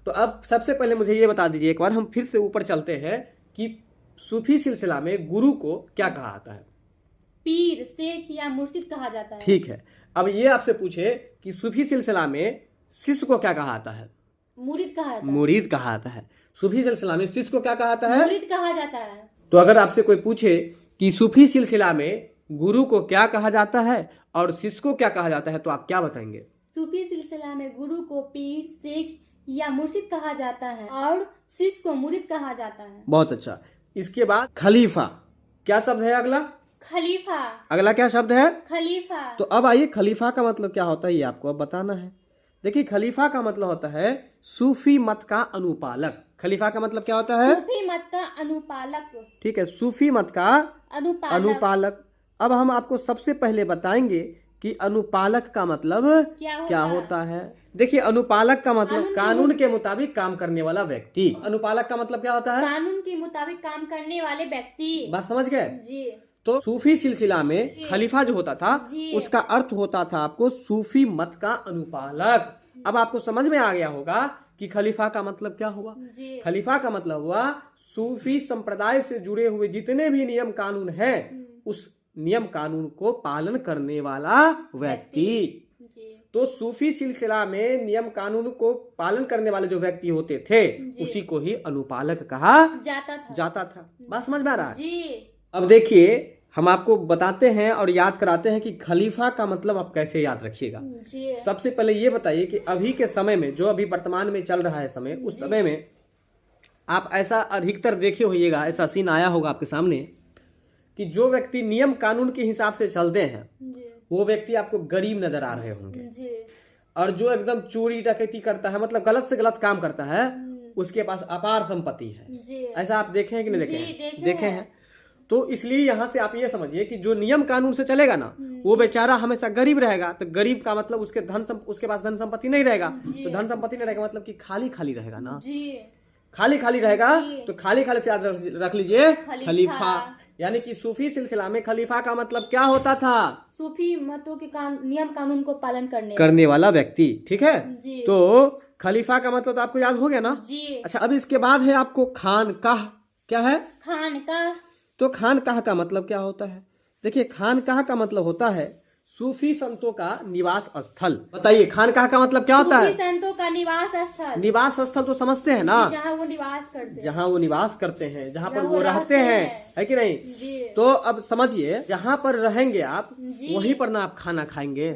तो अब सबसे पहले मुझे ये बता दीजिए एक बार, हम फिर से ऊपर चलते हैं कि सूफी सिलसिला में गुरु को क्या कहा जाता है? पीर, शेख या मुर्शिद कहा जाता है। ठीक है। अब ये आपसे पूछे कि सूफी सिलसिला में शिष्य को क्या कहा जाता है? मुरीद कहा जाता है। मुरीद कहा जाता है। सूफी सिलसिला में शिष्य को क्या कहा जाता है? मुरीद कहा जाता है। तो अगर आपसे कोई पूछे कि सूफी सिलसिला में गुरु को क्या कहा जाता है और शिष्य को क्या कहा जाता है, तो आप क्या बताएंगे? सूफी सिलसिला में गुरु को पीर, शेख या मुर्शिद कहा जाता है और शिष्य को मुरीद कहा जाता है। बहुत अच्छा। इसके बाद खलीफा, क्या शब्द है अगला? खलीफा। अगला क्या शब्द है? खलीफा। तो अब आइए खलीफा का मतलब क्या होता है ये आपको अब बताना है। देखिए खलीफा का मतलब होता है सूफी मत का अनुपालक। खलीफा का मतलब क्या होता है? सूफी मत का अनुपालक। ठीक है, सूफी मत का अनुपालक। अब हम आपको सबसे पहले बताएंगे कि अनुपालक का मतलब क्या होता है। देखिए अनुपालक का मतलब कानून के मुताबिक काम करने वाला व्यक्ति। अनुपालक का मतलब क्या होता है? कानून के मुताबिक काम करने वाले व्यक्ति। बात समझ गए? जी। तो सूफी सिलसिला में खलीफा जो होता था उसका अर्थ होता था आपको सूफी मत का अनुपालक। अब आपको समझ में आ गया होगा कि खलीफा का मतलब क्या हुआ। खलीफा का मतलब हुआ सूफी संप्रदाय से जुड़े हुए जितने भी नियम कानून हैं उस नियम कानून को पालन करने वाला व्यक्ति। तो सूफी सिलसिला में नियम कानून को पालन करने वाले जो व्यक्ति होते थे उसी को ही अनुपालक कहा जाता था। बात समझ में आ रहा है? अब देखिए हम आपको बताते हैं और याद कराते हैं कि खलीफा का मतलब आप कैसे याद रखिएगा। सबसे पहले ये बताइए कि अभी के समय में जो अभी वर्तमान में चल रहा है समय, उस समय में आप ऐसा अधिकतर देखे होइएगा, ऐसा सीन आया होगा आपके सामने कि जो व्यक्ति नियम कानून के हिसाब से चलते हैं वो व्यक्ति आपको गरीब नजर आ रहे होंगे, और जो एकदम चोरी डकैती करता है, मतलब गलत से गलत काम करता है, उसके पास अपार संपत्ति है। ऐसा आप देखे हैं कि नहीं देखे हैं? तो इसलिए यहाँ से आप ये समझिए कि जो नियम कानून से चलेगा ना वो बेचारा हमेशा गरीब रहेगा। तो गरीब का मतलब उसके पास धन संपत्ति नहीं रहेगा। तो धन संपत्ति नहीं रहेगा मतलब कि खाली खाली रहेगा ना, खाली खाली रहेगा। तो खाली खाली से याद रख लीजिए खलीफा। यानी कि सूफी सिलसिला में खलीफा का मतलब क्या होता था? सूफी मतों के नियम कानून को पालन करने वाला व्यक्ति। ठीक है, तो खलीफा का मतलब तो आपको याद हो गया ना? अच्छा, अब इसके बाद है आपको खानकाह। क्या है? खानकाह। तो खानकाह का मतलब क्या होता है? देखिए खानकाह का मतलब होता है सूफी संतों का निवास स्थल। बताइए खानकाह का मतलब क्या होता है? सूफी संतों का निवास स्थल। निवास स्थल तो समझते हैं ना, जहाँ वो निवास करते हैं, जहाँ पर वो रहते हैं, है कि नहीं? तो अब समझिए जहाँ पर रहेंगे आप वहीं पर ना आप खाना खाएंगे।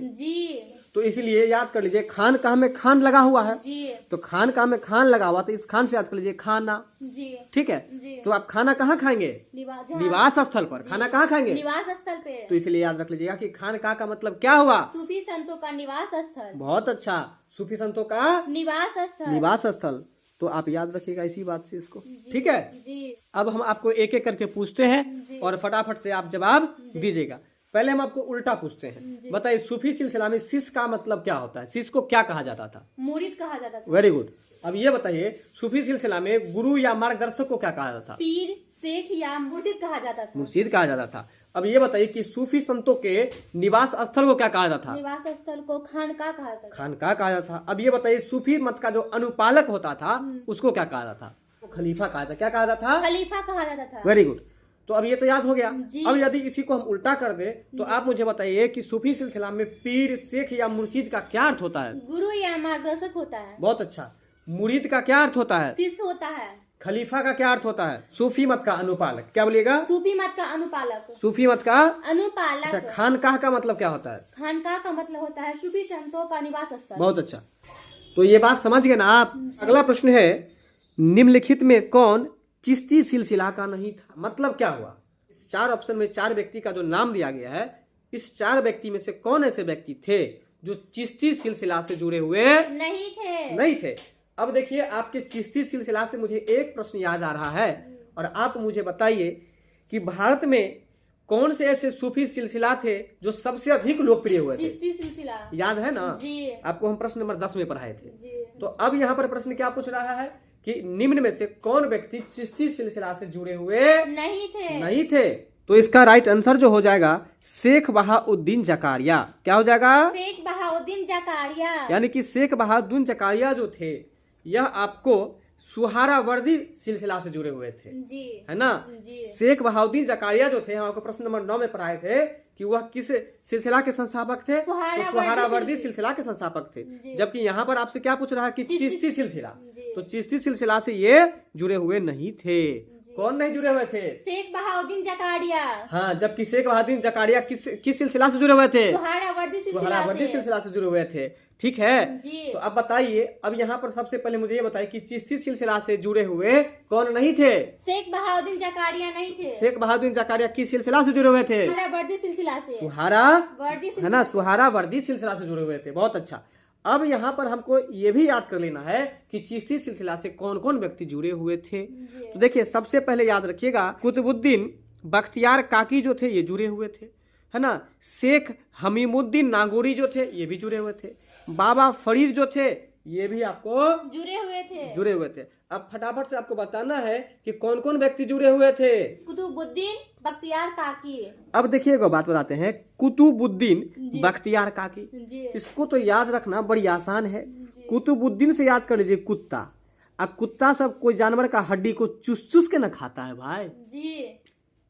तो इसलिए याद कर लीजिए खान का में खान लगा हुआ है, जी तो खान का में खान लगा हुआ, तो इस खान से याद कर लीजिए खाना। जी ठीक है, जी। तो आप खाना कहाँ खाएंगे? निवास निवास स्थल पर। खाना कहाँ खाएंगे? निवास स्थल पे। तो इसलिए याद रख लीजिएगा कि खान का मतलब क्या हुआ? सूफी संतों का निवास स्थल। बहुत अच्छा, सूफी संतों का निवास स्थल। निवास स्थल। तो आप याद रखिएगा इसी बात से इसको। ठीक है, जी अब हम आपको एक एक करके पूछते हैं और फटाफट से आप जवाब दीजिएगा। पहले हम आपको उल्टा पूछते हैं, बताइए सूफी सिलसिला में शिष्य का मतलब क्या होता है? शिष्य को क्या कहा जाता था? मुरीद कहा जाता था। Very good. अब ये बताइए सूफी सिलसिला में गुरु या मार्गदर्शक को क्या कहा जाता था? पीर, शेख या मुर्शिद कहा जाता था। मुर्शिद कहा जाता था। अब ये बताइए कि सूफी संतों के निवास स्थल को क्या कहा जाता था? निवास स्थल को खानकाह कहा जाता था। खानकाह कहा जाता था। अब ये बताइए सूफी मत का जो अनुपालक होता था उसको क्या कहा जाता था? खलीफा कहा जाता। क्या कहा जाता था? खलीफा कहा जाता था। Very good. तो अब ये तो याद हो गया। जी। अब यदि इसी को हम उल्टा कर दे तो आप मुझे बताइए कि सूफी सिलसिला में पीर, शेख या मुर्शिद का क्या अर्थ होता है? गुरु या मार्गदर्शक होता है। बहुत अच्छा। मुरीद का क्या अर्थ होता है? शिष्य होता है। खलीफा का क्या अर्थ होता है? सूफी मत का अनुपालक। क्या बोलिएगा? सूफी मत का अनुपालक। सूफी मत का अनुपालक। अच्छा। खानकाह का मतलब क्या होता है? खानकाह का मतलब होता है सूफी संतों का निवास स्थल। बहुत अच्छा। तो ये बात समझ गए ना आप। अगला प्रश्न है, निम्नलिखित में कौन चिश्ती सिलसिला का नहीं था? मतलब क्या हुआ? इस 4 ऑप्शन में 4 व्यक्ति का जो नाम दिया गया है, इस 4 व्यक्ति में से कौन ऐसे व्यक्ति थे जो चिश्ती सिलसिला से जुड़े हुए नहीं थे? अब देखिए आपके चिश्ती सिलसिला से मुझे एक प्रश्न याद आ रहा है और आप मुझे बताइए कि भारत में कौन से ऐसे सूफी सिलसिला थे जो सबसे अधिक लोकप्रिय हुए थे? चिश्ती सिलसिला। याद है ना? जी। आपको हम प्रश्न नंबर 10 में पढ़ाए थे। जी। तो अब यहाँ पर प्रश्न क्या पूछ रहा है कि निम्न में से कौन व्यक्ति चिश्ती सिलसिला से जुड़े हुए नहीं थे? तो इसका राइट आंसर जो हो जाएगा शेख बहाउद्दीन जकारिया। क्या हो जाएगा? शेख बहाउद्दीन जकारिया। यानी कि शेख बहाउद्दीन जकारिया जो थे यह आपको सुहारावर्दी सिलसिला से जुड़े हुए थे। जी। है ना? जी। शेख बहाउद्दीन जकारिया जो थे हम आपको प्रश्न नंबर 9 में पढ़ाए थे कि वह किस सिलसिला के संस्थापक थे? तो सुहारावर्दी सिलसिला के संस्थापक थे। जबकि यहाँ पर आपसे क्या पूछ रहा है कि चिश्ती सिलसिला, तो चिश्ती सिलसिला से ये जुड़े हुए नहीं थे। कौन नहीं जुड़े हुए थे? शेख बहाउद्दीन जकारिया। हाँ, जबकि शेख बहाउद्दीन जकारिया किस सिलसिला से जुड़े हुए थे? सुहारावर्दी सिलसिला से जुड़े हुए थे। ठीक है जी। तो अब बताइए, अब यहाँ पर सबसे पहले मुझे ये बताइए कि चिश्ती सिलसिला से जुड़े हुए कौन नहीं थे? शेख बहाउद्दीन जकारिया नहीं थे। शेख बहाउद्दीन जकारिया किस सिलसिला से जुड़े हुए थे? सुहारावर्दी सिलसिला से। सुहारावर्दी है ना? सुहारावर्दी सिलसिला से जुड़े हुए थे। बहुत अच्छा। अब यहाँ पर हमको ये भी याद कर लेना है कि चिश्ती सिलसिला से कौन कौन व्यक्ति जुड़े हुए थे। तो देखिए सबसे पहले याद रखिएगा कुतुबुद्दीन बख्तियार काकी जो थे ये जुड़े हुए थे, है ना? शेख हमीमुद्दीन नागौरी जो थे ये भी जुड़े हुए थे। बाबा फरीद जो थे ये भी आपको जुड़े हुए थे। अब फटाफट से आपको बताना है कि कौन कौन व्यक्ति जुड़े हुए थे। कुतुबुद्दीन बख्तियार काकी। अब देखिए एक बात बताते हैं, कुतुबुद्दीन बख्तियार काकी, इसको तो याद रखना बड़ी आसान है। कुतुबुद्दीन से याद कर लीजिए कुत्ता। अब कुत्ता सब कोई जानवर का हड्डी को चूस चूस के ना खाता है भाई जी।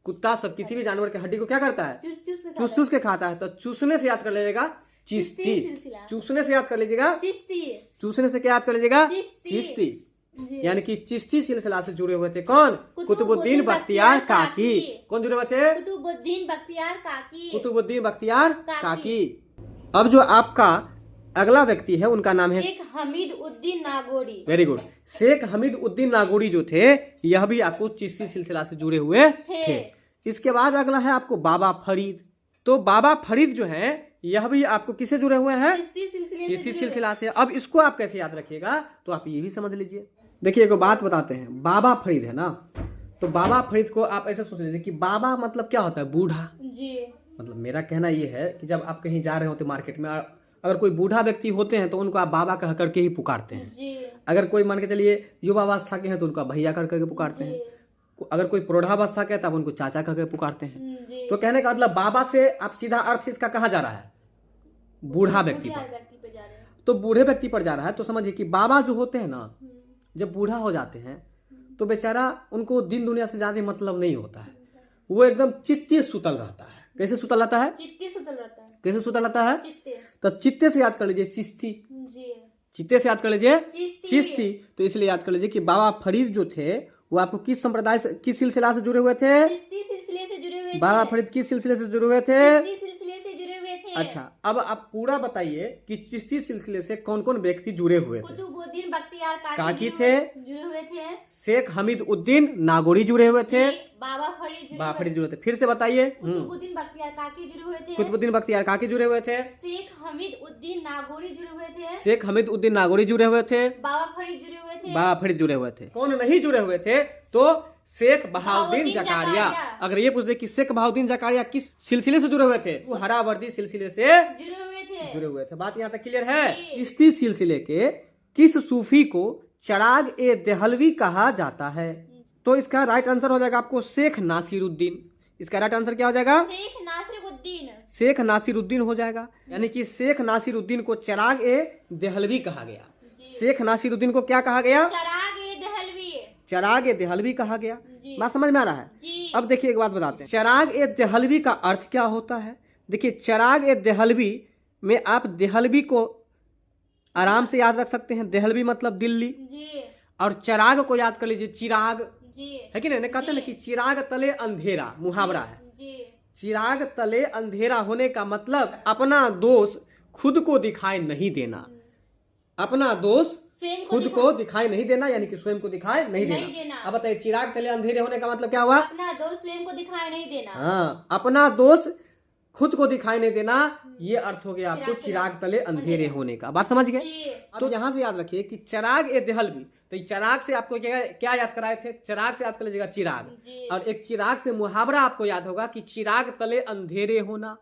कुत्ता सब किसी भी जानवर के हड्डी को क्या करता है? चूस चूस के खाता है। तो चूसने से याद कर लीजिएगा चिश्ती। चूसने से याद कर लीजिएगा चिश्ती। चूसने से क्या याद कर लीजिएगा? चिश्ती। यानी कि चिश्ती सिलसिला से जुड़े हुए थे कौन? कुतुबुद्दीन बख्तियार काकी। कौन जुड़े हुए थे? कुतुबुद्दीन बख्तियार काकी। कुतुबुद्दीन बख्तियार काकी। अब जो आपका अगला व्यक्ति है उनका नाम है शेख हमीद उद्दीन नागौरी। Very good. शेख हमीद उद्दीन नागौरी जो थे यह भी आपको चिश्ती सिलसिला से जुड़े हुए थे। इसके बाद अगला है आपको बाबा फरीद। तो बाबा फरीद जो है यह भी आपको किससे जुड़े हुए हैं? चिश्ती सिलसिला से। अब इसको आप कैसे याद रखिएगा तो आप ये भी समझ लीजिए। देखिए एक बात बताते हैं, बाबा फरीद है ना, तो बाबा फरीद को आप ऐसे सोच लीजिए कि बाबा मतलब क्या होता है? बूढ़ा जी। मतलब मेरा कहना ये है कि जब आप कहीं जा रहे होते मार्केट में, अगर कोई बूढ़ा व्यक्ति होते हैं तो उनको आप बाबा कह करके ही पुकारते हैं जी। अगर कोई मान के चलिए युवावस्था के हैं तो उनको भैया कर करके पुकारते हैं। अगर कोई प्रौढ़ावस्था के है तब उनको चाचा कह के पुकारते हैं। तो कहने का मतलब बाबा से आप सीधा अर्थ इसका कहाँ जा रहा है? बूढ़ा व्यक्ति पर। तो बूढ़े व्यक्ति पर जा रहा है। तो समझिए कि बाबा जो होते हैं ना, जब बूढ़ा हो जाते हैं तो बेचारा उनको दिन दुनिया से ज्यादा मतलब नहीं होता है। वो एकदम चित्ते सुतल रहता है। कैसे सुतल रहता है? चित्ते सुतल रहता है। कैसे सुतल रहता है? चित्ते। तो चित्ते से याद कर लीजिए चिश्ती जी। चित्ते से याद कर लीजिए चिश्ती। तो इसलिए याद कर लीजिए कि बाबा फरीद जो थे वो आपको किस संप्रदाय से, किस सिलसिला से जुड़े हुए थे? चिश्ती सिलसिले से जुड़े हुए। बाबा फरीद किस सिलसिले से जुड़े हुए थे? चिश्ती सिलसिले से जुड़े हुए हुए थे। अच्छा, अब आप पूरा बताइए कि चिश्ती सिलसिले से कौन कौन व्यक्ति जुड़े हुए थे। कुतुबुद्दीन बख्तियार काकी जुड़े हुए थे। शेख हमीद उद्दीन नागौरी जुड़े हुए थे। बाबा फरीद बाबा फरीद जुड़े थे। फिर से बताइए। कुतुबुद्दीन बख्तियार काकी जुड़े हुए थे। कुतुबुद्दीन बख्तियार काकी जुड़े हुए थे। शेख हमीद उद्दीन नागौरी जुड़े हुए थे। शेख हमीद उद्दीन नागौरी जुड़े हुए थे। बाबा फरीद जुड़े हुए थे। बाबा फरीद जुड़े हुए थे। कौन नहीं जुड़े हुए थे? तो शेख बहाउद्दीन जकारिया। अगर ये पूछ दे कि शेख बहाउद्दीन जकारिया किस सिलसिले से जुड़े हुए थे, वो हरावर्दी सिलसिले से जुड़े हुए थे। बात यहाँ तक क्लियर है। चिश्ती सिलसिले के किस सूफी को चिराग ए देहलवी कहा जाता है? तो इसका राइट आंसर हो जाएगा आपको शेख नासिरुद्दीन। इसका राइट आंसर क्या हो जाएगा? शेख नासिरुद्दीन। शेख नासिरुद्दीन हो जाएगा। यानी कि शेख नासिरुद्दीन को चिराग ए देहलवी कहा गया। शेख नासिरुद्दीन को क्या कहा गया? चिराग ए देहलवी। चिराग ए देहलवी कहा गया। बात समझ में आ रहा है? अब देखिए एक बात बताते हैं, चिराग ए देहलवी का अर्थ क्या होता है। देखिए चिराग ए देहलवी में आप देहलवी को आराम से याद रख सकते हैं। देहलवी मतलब दिल्ली, और चिराग को याद कर लीजिए चिराग, है कि नहीं? कहते हैं ना कि चिराग तले अंधेरा, मुहावरा है। चिराग तले अंधेरा होने का मतलब अपना दोष खुद को दिखाई नहीं देना। अपना दोष खुद को दिखाई नहीं देना, यानी कि स्वयं को दिखाई नहीं देना। अब बताइए चिराग तले अंधेरे होने का मतलब क्या हुआ? अपना दोष स्वयं को दिखाई नहीं देना। हाँ, अपना दोष खुद को दिखाई नहीं देना, ये अर्थ हो गया आपको चिराग तले अंधेरे होने का। बात समझ गए? तो यहाँ से याद रखिए कि चिराग ए देहलवी, तो चिराग से आपको क्या याद कराए थे? चिराग से याद कर लीजिएगा चिराग, और एक चिराग से मुहावरा आपको याद होगा कि चिराग तले अंधेरे होना,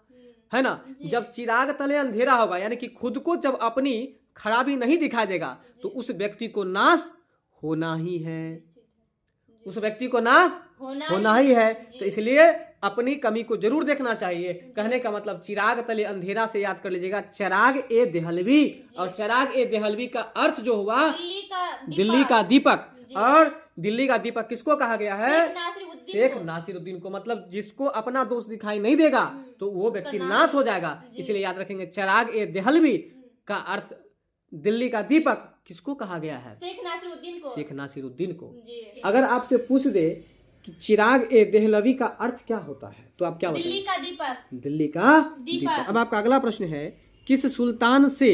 है ना? जब चिराग तले अंधेरा होगा, यानी कि खुद को जब अपनी खराबी नहीं दिखाई देगा, तो उस व्यक्ति को नाश होना ही है। उस व्यक्ति को नाश होना ही है। तो इसलिए अपनी कमी को जरूर देखना चाहिए। कहने का मतलब चिराग तले अंधेरा से याद कर लीजिएगा चिराग ए देहलवी, और चिराग ए देहलवी का अर्थ जो हुआ दिल्ली का दीपक। और दिल्ली का दीपक किसको कहा गया है? शेख नासिरुद्दीन को। मतलब जिसको अपना दोष दिखाई नहीं देगा तो वो व्यक्ति नाश हो जाएगा। इसलिए याद रखेंगे चिराग ए देहलवी का अर्थ दिल्ली का दीपक किसको कहा गया है? शेख नासिरुद्दीन को। शेख नासिरुद्दीन को। अगर आपसे पूछ दे कि चिराग ए देहलवी का अर्थ क्या होता है, तो आप क्या बताएंगे? दिल्ली का दीपक। दिल्ली का दीपक। अब आपका अगला प्रश्न है, किस सुल्तान से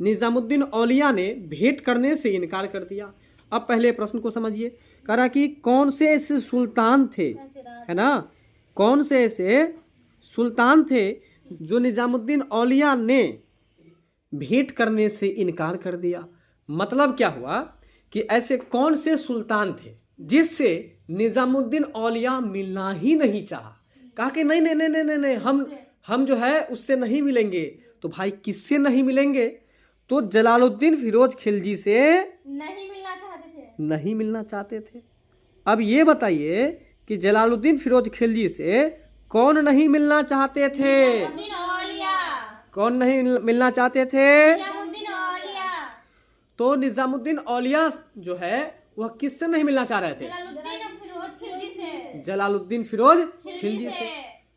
निजामुद्दीन औलिया ने भेंट करने से इनकार कर दिया? अब पहले प्रश्न को समझिए। कह रहा कि कौन से ऐसे सुल्तान थे, है ना, कौन से ऐसे सुल्तान थे जो निजामुद्दीन औलिया ने भेंट करने से इनकार कर दिया? मतलब क्या हुआ कि ऐसे कौन से सुल्तान थे जिससे निजामुद्दीन औलिया मिलना ही नहीं चाहा? कहा कि नहीं नहीं नहीं नहीं नहीं, हम जो है उससे नहीं मिलेंगे। तो भाई किससे नहीं मिलेंगे? तो जलालुद्दीन फिरोज खिलजी से नहीं मिलना चाहते थे। अब ये बताइए कि जलालुद्दीन फिरोज खिलजी से कौन नहीं मिलना चाहते थे? कौन नहीं मिलना चाहते थे? तो निजामुद्दीन औलिया जो है वह किससे नहीं मिलना चाह रहे थे? जलालुद्दीन फिरोज खिलजी से।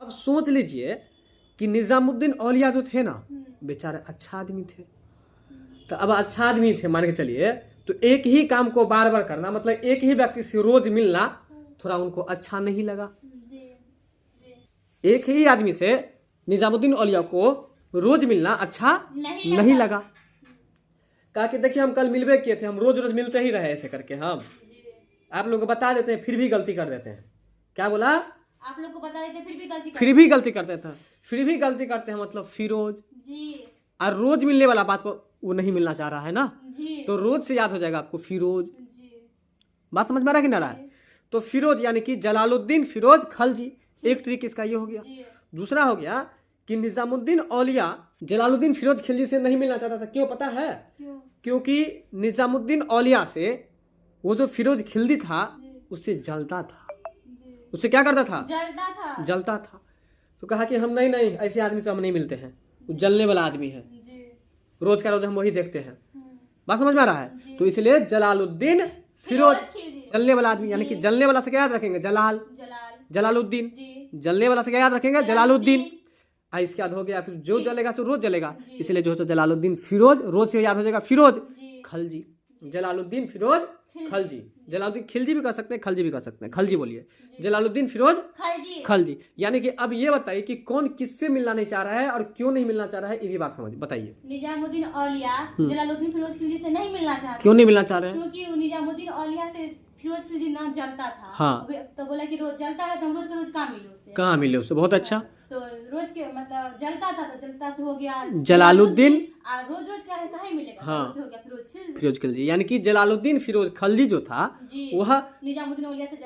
अब सोच लीजिए कि निजामुद्दीन औलिया जो थे ना, बेचारे अच्छा आदमी थे। तो अब अच्छा आदमी थे मान के चलिए, तो एक ही काम को बार बार करना, मतलब एक ही व्यक्ति से रोज मिलना थोड़ा उनको अच्छा नहीं लगा। एक ही आदमी से निजामुद्दीन औलिया को रोज मिलना अच्छा नहीं लगा। कहा कि देखिए हम कल मिलवे किए थे, हम रोज रोज मिलते ही रहे ऐसे करके। हम आप लोग को बता देते हैं फिर भी गलती कर देते हैं। क्या बोला? आप लोग को बता देते हैं फिर भी गलती करते थे। फिर भी गलती करते हैं मतलब फिरोज जी। और रोज मिलने वाला बात पर वो नहीं मिलना चाह रहा है ना जी। तो रोज से याद हो जाएगा आपको फिरोज जी। बात समझ में आ रहा है कि ना रहा है? तो फिरोज यानी कि जलालुद्दीन फिरोज खलजी। एक ट्रिक इसका ये हो गया। दूसरा हो गया कि निजामुद्दीन औलिया जलालुद्दीन फिरोज खिलजी से नहीं मिलना चाहता था। क्यों पता है? क्योंकि निजामुद्दीन औलिया से वो जो फिरोज खिलजी था उससे जलता था। उससे क्या करता था? जलता था। तो कहा कि हम नहीं ऐसे आदमी से हम नहीं मिलते हैं, वो जलने वाला आदमी है, रोज का रोज हम वही देखते हैं। बात समझ में आ रहा है? तो इसलिए जलालुद्दीन फिरोज जलने वाला आदमी, यानी कि जलने वाला से क्या याद रखेंगे? जलालुद्दीन। जलने वाला से क्या याद रखेंगे? जलालुद्दीन। इसके याद हो गया, फिर जो जलेगा सो रोज जलेगा, इसलिए जो जलालुद्दीन फिरोज, रोज से याद हो जाएगा फिरोज खलजी। जलालुद्दीन फिरोज खलजी जलालुद्दीन खिलजी भी कह सकते हैं, खलजी भी कह सकते हैं। खलजी बोलिए। जलालुद्दीन फिरोज खलजी। खलजी। यानी कि अब ये बताइए कि कौन किससे मिलना नहीं चाह रहा है और क्यों नहीं मिलना चाह रहा है, ये भी बात समझ बताइए। निजामुद्दीन औलिया जलालुद्दीन फिरोज खिलजी से नहीं मिलना चाहते। क्यों नहीं मिलना चाह रहे हैं? क्योंकि निजामुद्दीन औलिया से फिरोज खिलजी ना जलता था। हाँ। तो बोला कि रोज जलता है तो हम रोज के रोज कहाँ मिले उससे। कहाँ मिले उससे? बहुत अच्छा। तो रोज के मतलब जलता था तो जलता से हो गया जलालुद्दीन। रोज रोज का कहाँ मिलेगा। हाँ। तो हो गया फिरोज खिलजी। फिरोज खिलजी। यानी कि जलालुद्दीन फिरोज खलजी जो था वह निजामुद्दीन औलिया से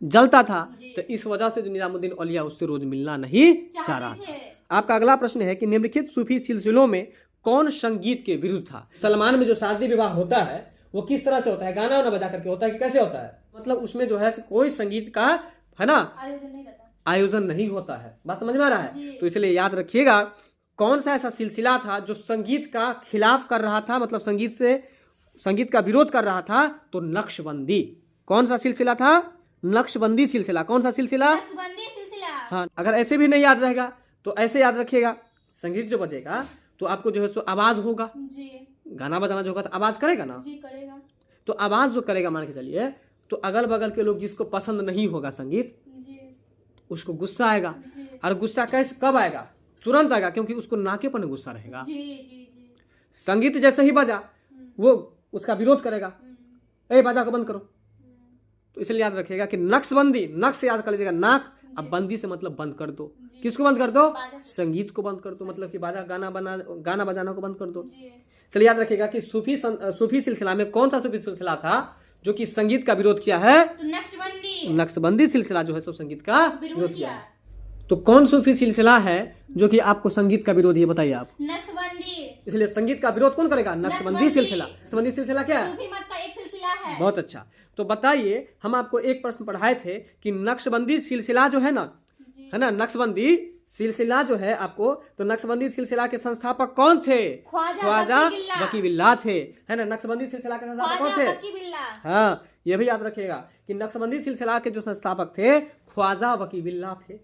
जलता था, तो इस वजह से जो निजामुद्दीन औलिया उससे रोज मिलना नहीं चाह रहा था। आपका अगला प्रश्न है कि निम्नलिखित सूफी सिलसिलों में कौन संगीत के विरुद्ध था? सलमान में जो शादी विवाह होता है वो किस तरह से होता है? गाना वाना बजा करके होता है कि कैसे होता है? मतलब उसमें जो है कोई संगीत का है ना आयोजन नहीं होता है। बात समझ में आ रहा है? तो इसलिए याद रखिएगा कौन सा ऐसा सिलसिला था जो संगीत का खिलाफ कर रहा था, मतलब संगीत का विरोध कर रहा था। तो नक्शबंदी। कौन सा सिलसिला था? नक्शबंदी सिलसिला। कौन सा सिलसिला? नक्शबंदी सिलसिला। हाँ, अगर ऐसे भी नहीं याद रहेगा तो ऐसे याद रखिएगा, संगीत जो बजेगा तो आपको जो है सो आवाज होगा जी। गाना बजाना जो होगा तो आवाज करेगा ना जी, करेगा। तो आवाज जो करेगा मान के चलिए, तो अगल बगल के लोग जिसको पसंद नहीं होगा संगीत जी, उसको गुस्सा आएगा। और गुस्सा कैसे कब आएगा? तुरंत आएगा, क्योंकि उसको नाकेपन गुस्सा रहेगा। जी, जी, जी। संगीत जैसे ही बजा वो उसका विरोध करेगा, ए बाजा को बंद करो। तो इसलिए याद रखिएगा कि नक्शबंदी, नक्श याद कर लीजिएगा, नाक। अब बंदी से मतलब बंद कर दो। किसको बंद कर दो? संगीत को बंद कर दो, मतलब कि बाजा गाना बजाना को बंद कर दो। चलिए याद रखिएगा कि सूफी सिलसिला में कौन सा सूफी सिलसिला था जो कि संगीत का विरोध किया है? तो नक्शबंदी। नक्शबंदी सिलसिला जो है सो संगीत का विरोध किया है। तो कौन सूफी सिलसिला है जो कि आपको संगीत का विरोध है, बताइए आप? नक्शबंदी। इसलिए संगीत का विरोध कौन करेगा? नक्शबंदी सिलसिला। नक्शबंदी सिलसिला क्या है? सूफी मत का एक सिलसिला है। बहुत अच्छा। तो बताइए, हम आपको एक प्रश्न पढ़ाए थे कि नक्शबंदी सिलसिला जो है ना, है ना, नक्शबंदी सिलसिला जो है आपको, तो नक्शबंदी सिलसिला के संस्थापक कौन थे? ख्वाजा वकीबिल्लाह थे, है ना। नक्शबंदी सिलसिला के संस्थापक कौन थे? हाँ, ये भी याद रखिएगा कि नक्शबंदी सिलसिला के जो संस्थापक थे ख्वाजा वकीबिल्लाह थे।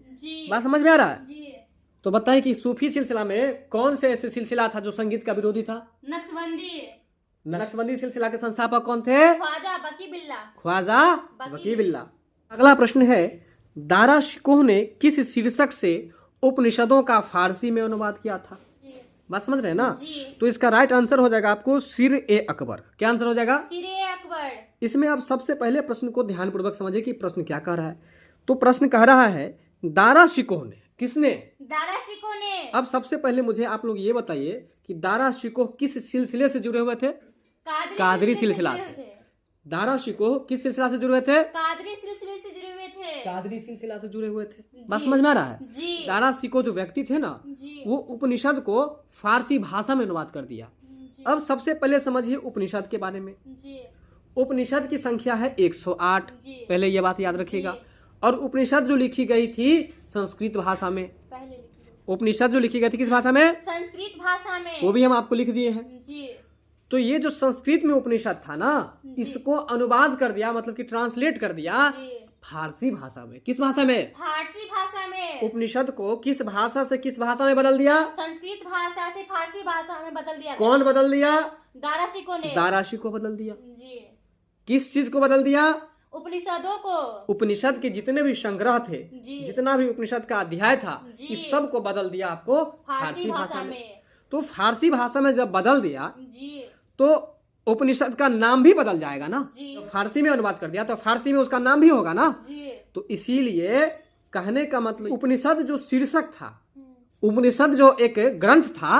बात समझ में आ रहा है? तो बताइए कि सूफी सिलसिला में कौन से ऐसे सिलसिला था जो संगीत का विरोधी था? नक्शबंदी सिलसिला के संस्थापक कौन थे? ख्वाजा वकीबिल्लाह। अगला प्रश्न है, दारा शिकोह ने किस शीर्षक से उपनिषदों का फारसी में अनुवाद किया था? बात समझ रहे हैं ना? तो इसका राइट आंसर हो जाएगा आपको सिर ए अकबर। क्या आंसर हो जाएगा? सिर ए अकबर। इसमें आप सबसे पहले प्रश्न को ध्यानपूर्वक समझिए कि प्रश्न क्या कह रहा है। तो प्रश्न कह रहा है दारा शिकोह ने। किसने? दारा शिकोह ने। अब सबसे पहले मुझे आप लोग ये बताइए कि दारा शिकोह किस सिलसिले से जुड़े हुए थे? कादरी सिलसिला से। दारा शिकोह किस सिलसिला से जुड़े हुए थे? कादरी सिलसिले से जुड़े हुए थे। कादरी सिलसिला से जुड़े हुए थे। बात समझ में आ रहा है? दारा शिकोह जो व्यक्ति थे ना, वो उपनिषद को फारसी भाषा में अनुवाद कर दिया। अब सबसे पहले समझिए उपनिषद के बारे में। उपनिषद की संख्या है 108। पहले ये बात याद रखिएगा। और उपनिषद जो लिखी गई थी संस्कृत भाषा में। उपनिषद जो लिखी गई थी किस भाषा में? संस्कृत भाषा में। वो भी हम आपको लिख दिए हैं। तो ये जो संस्कृत में उपनिषद था ना, इसको अनुवाद कर दिया, मतलब कि ट्रांसलेट कर दिया फारसी भाषा में। किस भाषा में? फारसी भाषा में। उपनिषद को किस भाषा से किस भाषा में बदल दिया? संस्कृत भाषा से फारसी भाषा में बदल दिया। कौन बदल दिया? दारा शिकोह ने। दारा शिकोह बदल दिया जी। किस चीज को बदल दिया? उपनिषदों को। उपनिषद के जितने भी संग्रह थे, जितना भी उपनिषद का अध्याय था, इस सब को बदल दिया आपको फारसी भाषा में। तो फारसी भाषा में जब बदल दिया तो उपनिषद का नाम भी बदल जाएगा ना। तो फारसी में अनुवाद कर दिया तो फारसी में उसका नाम भी होगा ना। तो इसीलिए कहने का मतलब उपनिषद जो शीर्षक था, उपनिषद जो एक ग्रंथ था,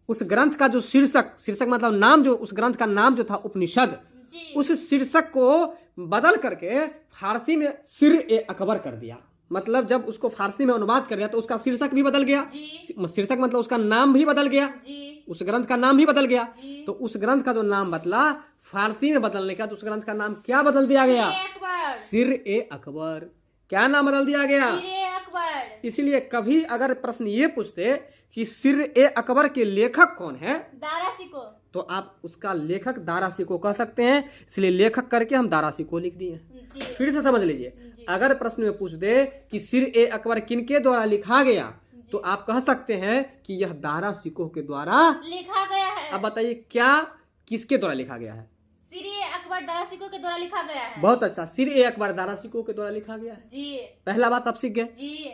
उस ग्रंथ का जो शीर्षक मतलब नाम, जो उस ग्रंथ का नाम जो था उपनिषद, उस शीर्षक को बदल करके फारसी में सिर ए अकबर कर दिया। मतलब जब उसको फारसी में अनुवाद कर दिया तो उसका शीर्षक भी बदल गया। शीर्षक मतलब उसका नाम भी बदल गया, उस ग्रंथ का नाम भी बदल गया। तो उस ग्रंथ का जो नाम बदला, फारसी में बदलने का, तो उस ग्रंथ का नाम क्या बदल दिया गया? सिर ए अकबर। क्या नाम बदल दिया गया? इसलिए कभी अगर प्रश्न ये पूछते कि सिर ए अकबर के लेखक कौन है, दारा शिकोह, तो आप उसका लेखक दारा शिकोह कह सकते हैं। इसलिए लेखक करके हम दारा शिकोह लिख दिए। फिर से समझ लीजिए, अगर प्रश्न में पूछ दे कि सिर ए अकबर किनके द्वारा लिखा गया, तो आप कह सकते हैं कि यह दारा शिकोह के द्वारा लिखा गया है। अब बताइए क्या किसके द्वारा लिखा गया है? सिर ए अकबर अकबर दारासिको के द्वारा लिखा गया है। बहुत अच्छा, सिर ए अकबर दारासिको के द्वारा लिखा गया है। जी पहला बात आप सीख गए। जी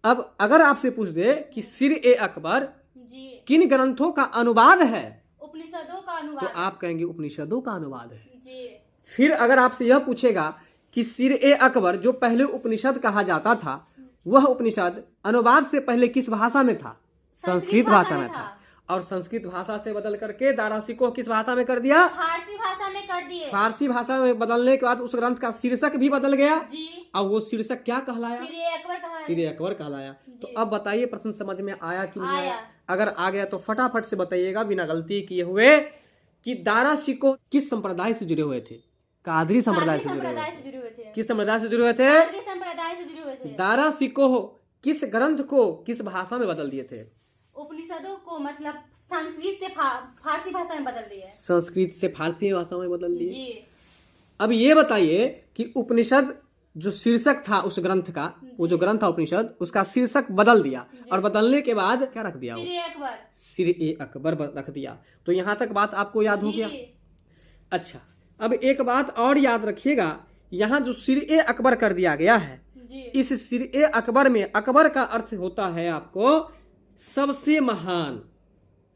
अब अगर आपसे पूछ दे कि सिर ए अकबर जी किन ग्रंथों का अनुवाद है, उपनिषदों का तो अनुवाद। आप कहेंगे उपनिषदों का अनुवाद है। जी फिर अगर आपसे यह पूछेगा कि सिर ए अकबर जो पहले उपनिषद कहा जाता था, वह उपनिषद अनुवाद से पहले किस भाषा में था? संस्कृत भाषा में था। और संस्कृत भाषा से बदल करके दारासिको किस भाषा में कर दिया? फारसी भाषा में कर दिए। फारसी भाषा में बदलने के बाद उस ग्रंथ का शीर्षक भी बदल गया। जी और वो शीर्षक क्या कहलाया? सिर अकबर कहा है। सिर अकबर कहलाया। तो अब बताइए प्रश्न समझ में आया कि नहीं आया। आया? अगर आ गया तो फटाफट से बताइएगा बिना गलती किए हुए कि दारासिको किस संप्रदाय से जुड़े हुए थे? कादरी संप्रदाय से जुड़े हुए संप्रदाय थे। से जुड़े हुए थे। किस संप्रदाय से जुड़े हुए थे? कादरी संप्रदाय से जुड़े हुए थे। दारासिको किस ग्रंथ को किस भाषा में बदल दिए थे? उपनिषदों को मतलब संस्कृत से फारसी भाषा में बदल दिए। संस्कृत से फारसी भाषा में बदल दिए। जी अब ये बताइए कि उपनिषद जो शीर्षक था उस ग्रंथ का, वो जो ग्रंथ था उपनिषद, उसका शीर्षक बदल दिया और बदलने के बाद क्या रख दिया? सिर अकबर। सिर ए अकबर रख दिया। तो यहाँ तक बात आपको याद हो गया? जी अच्छा, अब एक बात और याद रखिएगा, यहाँ जो सिर ए अकबर कर दिया गया है, जी इस सिर ए अकबर में अकबर का अर्थ होता है आपको सबसे महान।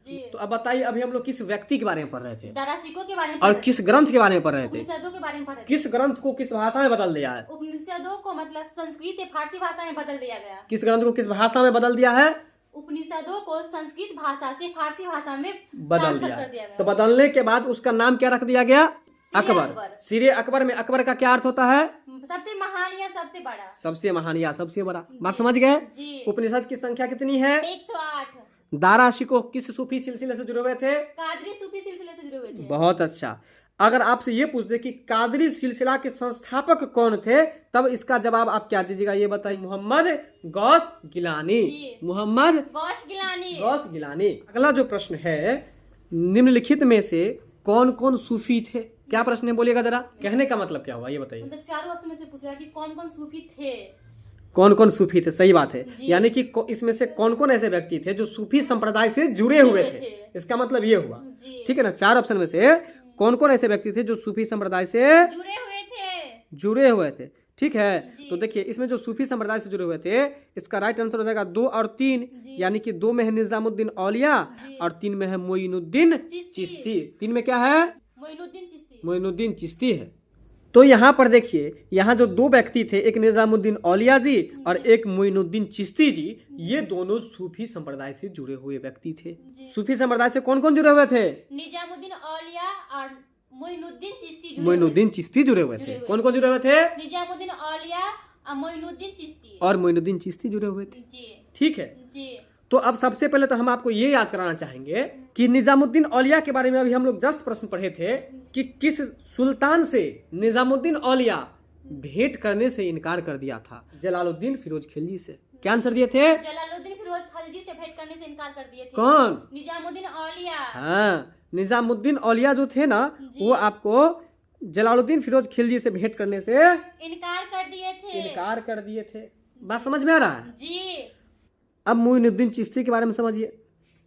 जी तो अब बताइए, अभी हम लोग किस व्यक्ति के बारे में पढ़ रहे थे दारासिको के बारे में और पढ़ किस ग्रंथ के बारे में पढ़ रहे थे? उपनिषदों के बारे में पढ़ रहे थे। किस ग्रंथ को किस भाषा में बदल दिया है? उपनिषदों को मतलब संस्कृत से फारसी भाषा में बदल दिया गया। किस ग्रंथ को किस भाषा में बदल दिया है? उपनिषदों को संस्कृत भाषा से फारसी भाषा में बदल ट्रांसफर दिया कर दिया तो गया। बदलने के बाद उसका नाम क्या रख दिया गया? अकबर। अकबर। सिरे अकबर में अकबर का क्या अर्थ होता है? सबसे महान या सबसे बड़ा। सबसे महान या सबसे बड़ा। बात समझ गए? जी उपनिषद की संख्या कितनी है? 108। दारासिको किस सूफी सिलसिले से जुड़े हुए थे? कादरी सूफी सिलसिले से जुड़े हुए थे। बहुत अच्छा। अगर आपसे ये पूछ दे कि कादरी सिलसिला के संस्थापक कौन थे, तब इसका जवाब आप क्या दीजिएगा? ये बताइए। मोहम्मद गौस गिलानी। जी। मोहम्मद गौश गिलानी। गौस गिलानी। अगला जो प्रश्न है, निम्नलिखित में से कौन कौन सूफी थे? क्या प्रश्न है, बोलिएगा जरा। कहने का मतलब क्या हुआ ये बताइए। मतलब चारों ऑप्शन में से पूछ रहा है कि कौन कौन सूफी थे। कौन कौन सूफी थे, सही बात है। जी। यानी कि इसमें से कौन कौन ऐसे व्यक्ति थे जो सूफी संप्रदाय से जुड़े हुए थे, इसका मतलब ये हुआ। जी ठीक है ना। चार ऑप्शन में से कौन कौन ऐसे व्यक्ति थे जो सूफी संप्रदाय से जुड़े हुए थे? ठीक है। तो देखिए, इसमें जो सूफी संप्रदाय से जुड़े हुए थे, इसका राइट आंसर हो जाएगा 2 और 3। यानी कि 2 में है निजामुद्दीन औलिया और 3 में है मोइनुद्दीन चिश्ती। 3 में क्या है? मोइनुद्दीन चिश्ती। मोइनुद्दीन चिश्ती है। तो यहाँ पर देखिए, यहाँ जो 2 व्यक्ति थे, एक निजामुद्दीन औलिया जी और एक मोइनुद्दीन चिश्ती जी, ये दोनों सूफी संप्रदाय से जुड़े हुए व्यक्ति थे। सूफी संप्रदाय से कौन कौन जुड़े हुए थे? निजामुद्दीन औलिया और मोइनुद्दीन चिश्ती। मोइनुद्दीन चिश्ती जुड़े हुए थे। कौन कौन जुड़े हुए थे? निजामुद्दीन औलिया और मोइनुद्दीन चिश्ती। और मोइनुद्दीन चिश्ती जुड़े हुए थे। जी ठीक है। जी तो अब सबसे पहले तो हम आपको ये याद कराना चाहेंगे कि निजामुद्दीन औलिया के बारे में अभी हम लोग जस्ट प्रश्न पढ़े थे कि किस सुल्तान से निजामुद्दीन औलिया भेंट करने से इनकार कर दिया था? जलालुद्दीन फिरोज खिलजी से। क्या आंसर दिए थे? जलालुद्दीन फिरोज खिलजी से भेंट करने से इनकार कर दिए थे। कौन? निजामुद्दीन औलिया। हाँ, निजामुद्दीन औलिया जो थे ना, वो आपको जलालुद्दीन फिरोज खिलजी से भेंट करने से इनकार कर दिए थे। बात समझ में आ रहा है? जी अब मोइनुद्दीन चिश्ती के बारे में समझिए।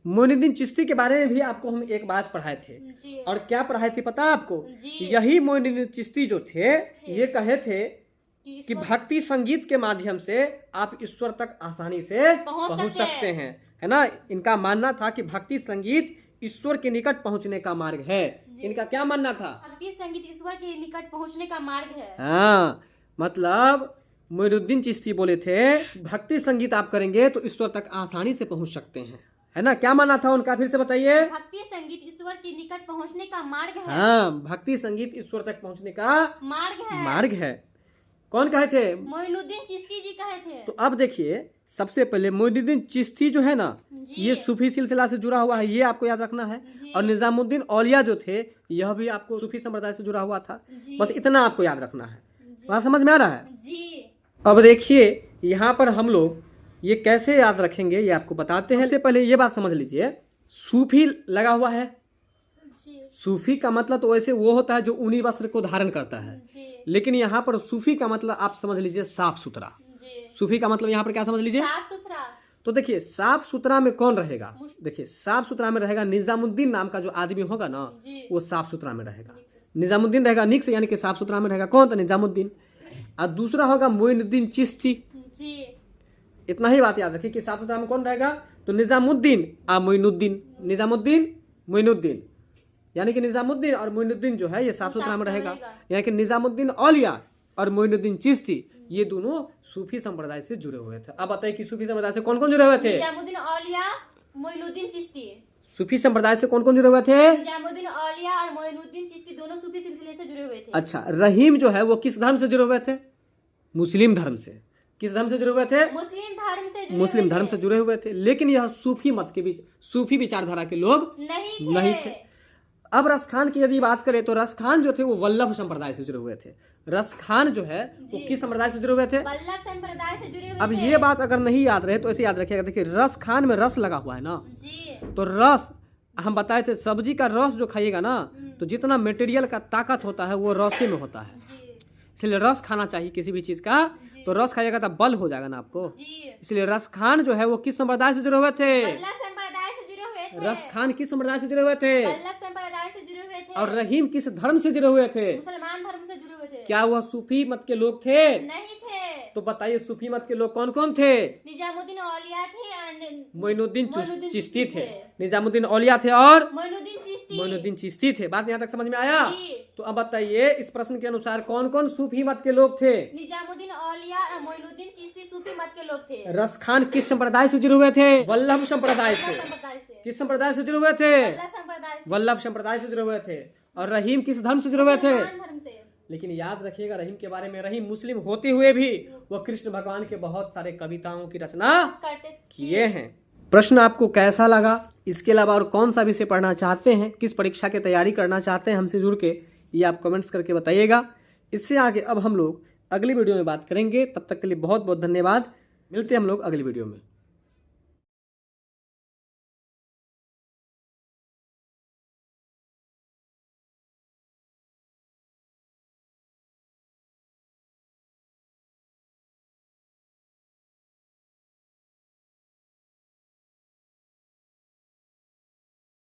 मोइनुद्दीन चिश्ती के बारे में भी आपको हम एक बात पढ़ाए थे। जी और क्या पढ़ाए थे पता है आपको? जी। यही मोइनुद्दीन चिश्ती जो थे, ये कहे थे कि कि भक्ति संगीत के माध्यम से आप ईश्वर तक आसानी से पहुंच पहुंच सकते सकते हैं, है ना। इनका मानना था कि भक्ति संगीत ईश्वर के निकट पहुंचने का मार्ग है। इनका क्या मानना था? भक्ति संगीत ईश्वर के निकट पहुंचने का मार्ग है। हाँ, मतलब मोइनुद्दीन चिश्ती बोले थे भक्ति संगीत आप करेंगे तो ईश्वर तक आसानी से पहुंच सकते हैं, है ना। क्या मानना था उनका, फिर से बताइए। भक्ति संगीत ईश्वर के निकट पहुंचने का मार्ग है। हाँ, भक्ति संगीत ईश्वर तक पहुंचने का मार्ग है। कौन कहे थे? मोइनुद्दीन चिश्ती जी कहे थे। तो अब देखिए, सबसे पहले मोइनुद्दीन चिश्ती जो है ना, ये सूफी सिलसिला से जुड़ा हुआ है, ये आपको याद रखना है। और निजामुद्दीन औलिया जो थे, यह भी आपको सूफी संप्रदाय से जुड़ा हुआ था। बस इतना आपको याद रखना है। बात समझ में आ रहा है? जी अब देखिए, यहाँ पर हम लोग ये कैसे याद रखेंगे, ये आपको बताते हैं। सबसे पहले ये बात समझ लीजिए, सूफी लगा हुआ है। जी सूफी का मतलब तो वैसे वो होता है जो ऊनी वस्त्र को धारण करता है, जी लेकिन यहाँ पर सूफी का मतलब आप समझ लीजिए साफ सुथरा। जी सूफी का मतलब यहाँ पर क्या समझ लीजिए? साफ सुथरा। तो देखिए, साफ सुथरा में कौन रहेगा? देखिए, साफ सुथरा में रहेगा निजामुद्दीन नाम का जो आदमी होगा ना, जी वो साफ सुथरा में रहेगा। निजामुद्दीन रहेगा निक से, यानी कि साफ सुथरा में रहेगा कौन? तो निजामुद्दीन। और दूसरा होगा मोइनुद्दीन चिश्ती। जी। इतना ही बात याद रखिए कि साफ सुथरा में कौन रहेगा? तो निजामुद्दीन और मोइनुद्दीन। निजामुद्दीन मोइनुद्दीन, यानी कि निजामुद्दीन और मोइनुद्दीन जो है ये साफ सुथरा में रहेगा। यानी कि निजामुद्दीन औलिया और मोइनुद्दीन चिश्ती ये दोनों सूफी संप्रदाय से जुड़े हुए थे। अब बताइए कि सूफी संप्रदाय से कौन कौन जुड़े हुए थे? निजामुद्दीन औलिया, मोइनुद्दीन चिश्ती। सूफी संप्रदाय से कौन कौन जुड़े हुए थे? निजामुद्दीन औलिया और मोइनुद्दीन चिश्ती दोनों सूफी सिलसिले से जुड़े हुए थे। अच्छा, रहीम जो है वो किस धर्म से जुड़े हुए थे? मुस्लिम धर्म से। किस धर्म से जुड़े हुए थे? मुस्लिम धर्म से जुड़े मुस्लिम हुए धर्म थे। से जुड़े हुए थे, लेकिन यह सूफी मत के बीच, सूफी विचारधारा के लोग नहीं थे। अब रस खान की यदि बात करें तो रस खान जो थे वो वल्लभ संप्रदाय से जुड़े हुए थे। रस खान जो है वो किस संप्रदाय से जुड़े हुए थे? वल्लभ संप्रदाय से जुड़े हुए अब थे। ये बात अगर नहीं याद रहे तो ऐसे याद रखिएगा। देखिए रस खान में रस लगा हुआ है ना, जी। तो रस हम बताए थे सब्जी का रस जो खाइएगा ना तो जितना मटेरियल का ताकत होता है वो रसे में होता है, जी। इसलिए रस खाना चाहिए किसी भी चीज का। तो रस खाइएगा तो बल हो जाएगा ना आपको। जी। इसलिए रस खान जो है वो किस संप्रदाय से जुड़े हुए थे? वल्लभ संप्रदाय से जुड़े हुए थे। रस खान किस संप्रदाय से जुड़े हुए थे? वल्लभ संप्रदाय से जुड़े हुए थे। और रहीम किस धर्म से जुड़े हुए थे? मुसलमान धर्म से जुड़े हुए थे। क्या वह सूफी मत के लोग थे? नहीं थे। तो बताइए सूफी मत के लोग कौन कौन थे? निजामुद्दीन औलिया थे और मोइनुद्दीन मोइनुद्दीन चिश्ती थे। थे। निजामुद्दीन औलिया थे और मोइनुद्दीन चिश्ती। मोइनुद्दीन चिश्ती थे। बात यहाँ तक समझ में आया? जी। तो अब बताइए इस प्रश्न के अनुसार कौन कौन सूफी मत के लोग थे? निजामुद्दीन औलिया और मोइनुद्दीन चिश्ती सूफी मत के लोग थे। रस खान किस संप्रदाय से जुड़े हुए थे? वल्लभ संप्रदाय से। संप्रदाय से। किस संप्रदाय से जुड़े हुए थे? वल्लभ संप्रदाय से। वल्लभ संप्रदाय से जुड़े हुए थे। और रहीम किस धर्म से जुड़े हुए थे? मुसलमान धर्म से। लेकिन याद रखिएगा रहीम के बारे में, रहीम मुस्लिम होते हुए भी वह कृष्ण भगवान के बहुत सारे कविताओं की रचना करते किए हैं। प्रश्न आपको कैसा लगा? इसके अलावा और कौन सा विषय पढ़ना चाहते हैं, किस परीक्षा की तैयारी करना चाहते हैं हमसे जुड़ के, ये आप कमेंट्स करके बताइएगा। इससे आगे अब हम लोग अगली वीडियो में बात करेंगे। तब तक के लिए बहुत बहुत धन्यवाद। मिलते हैं हम लोग अगली वीडियो में।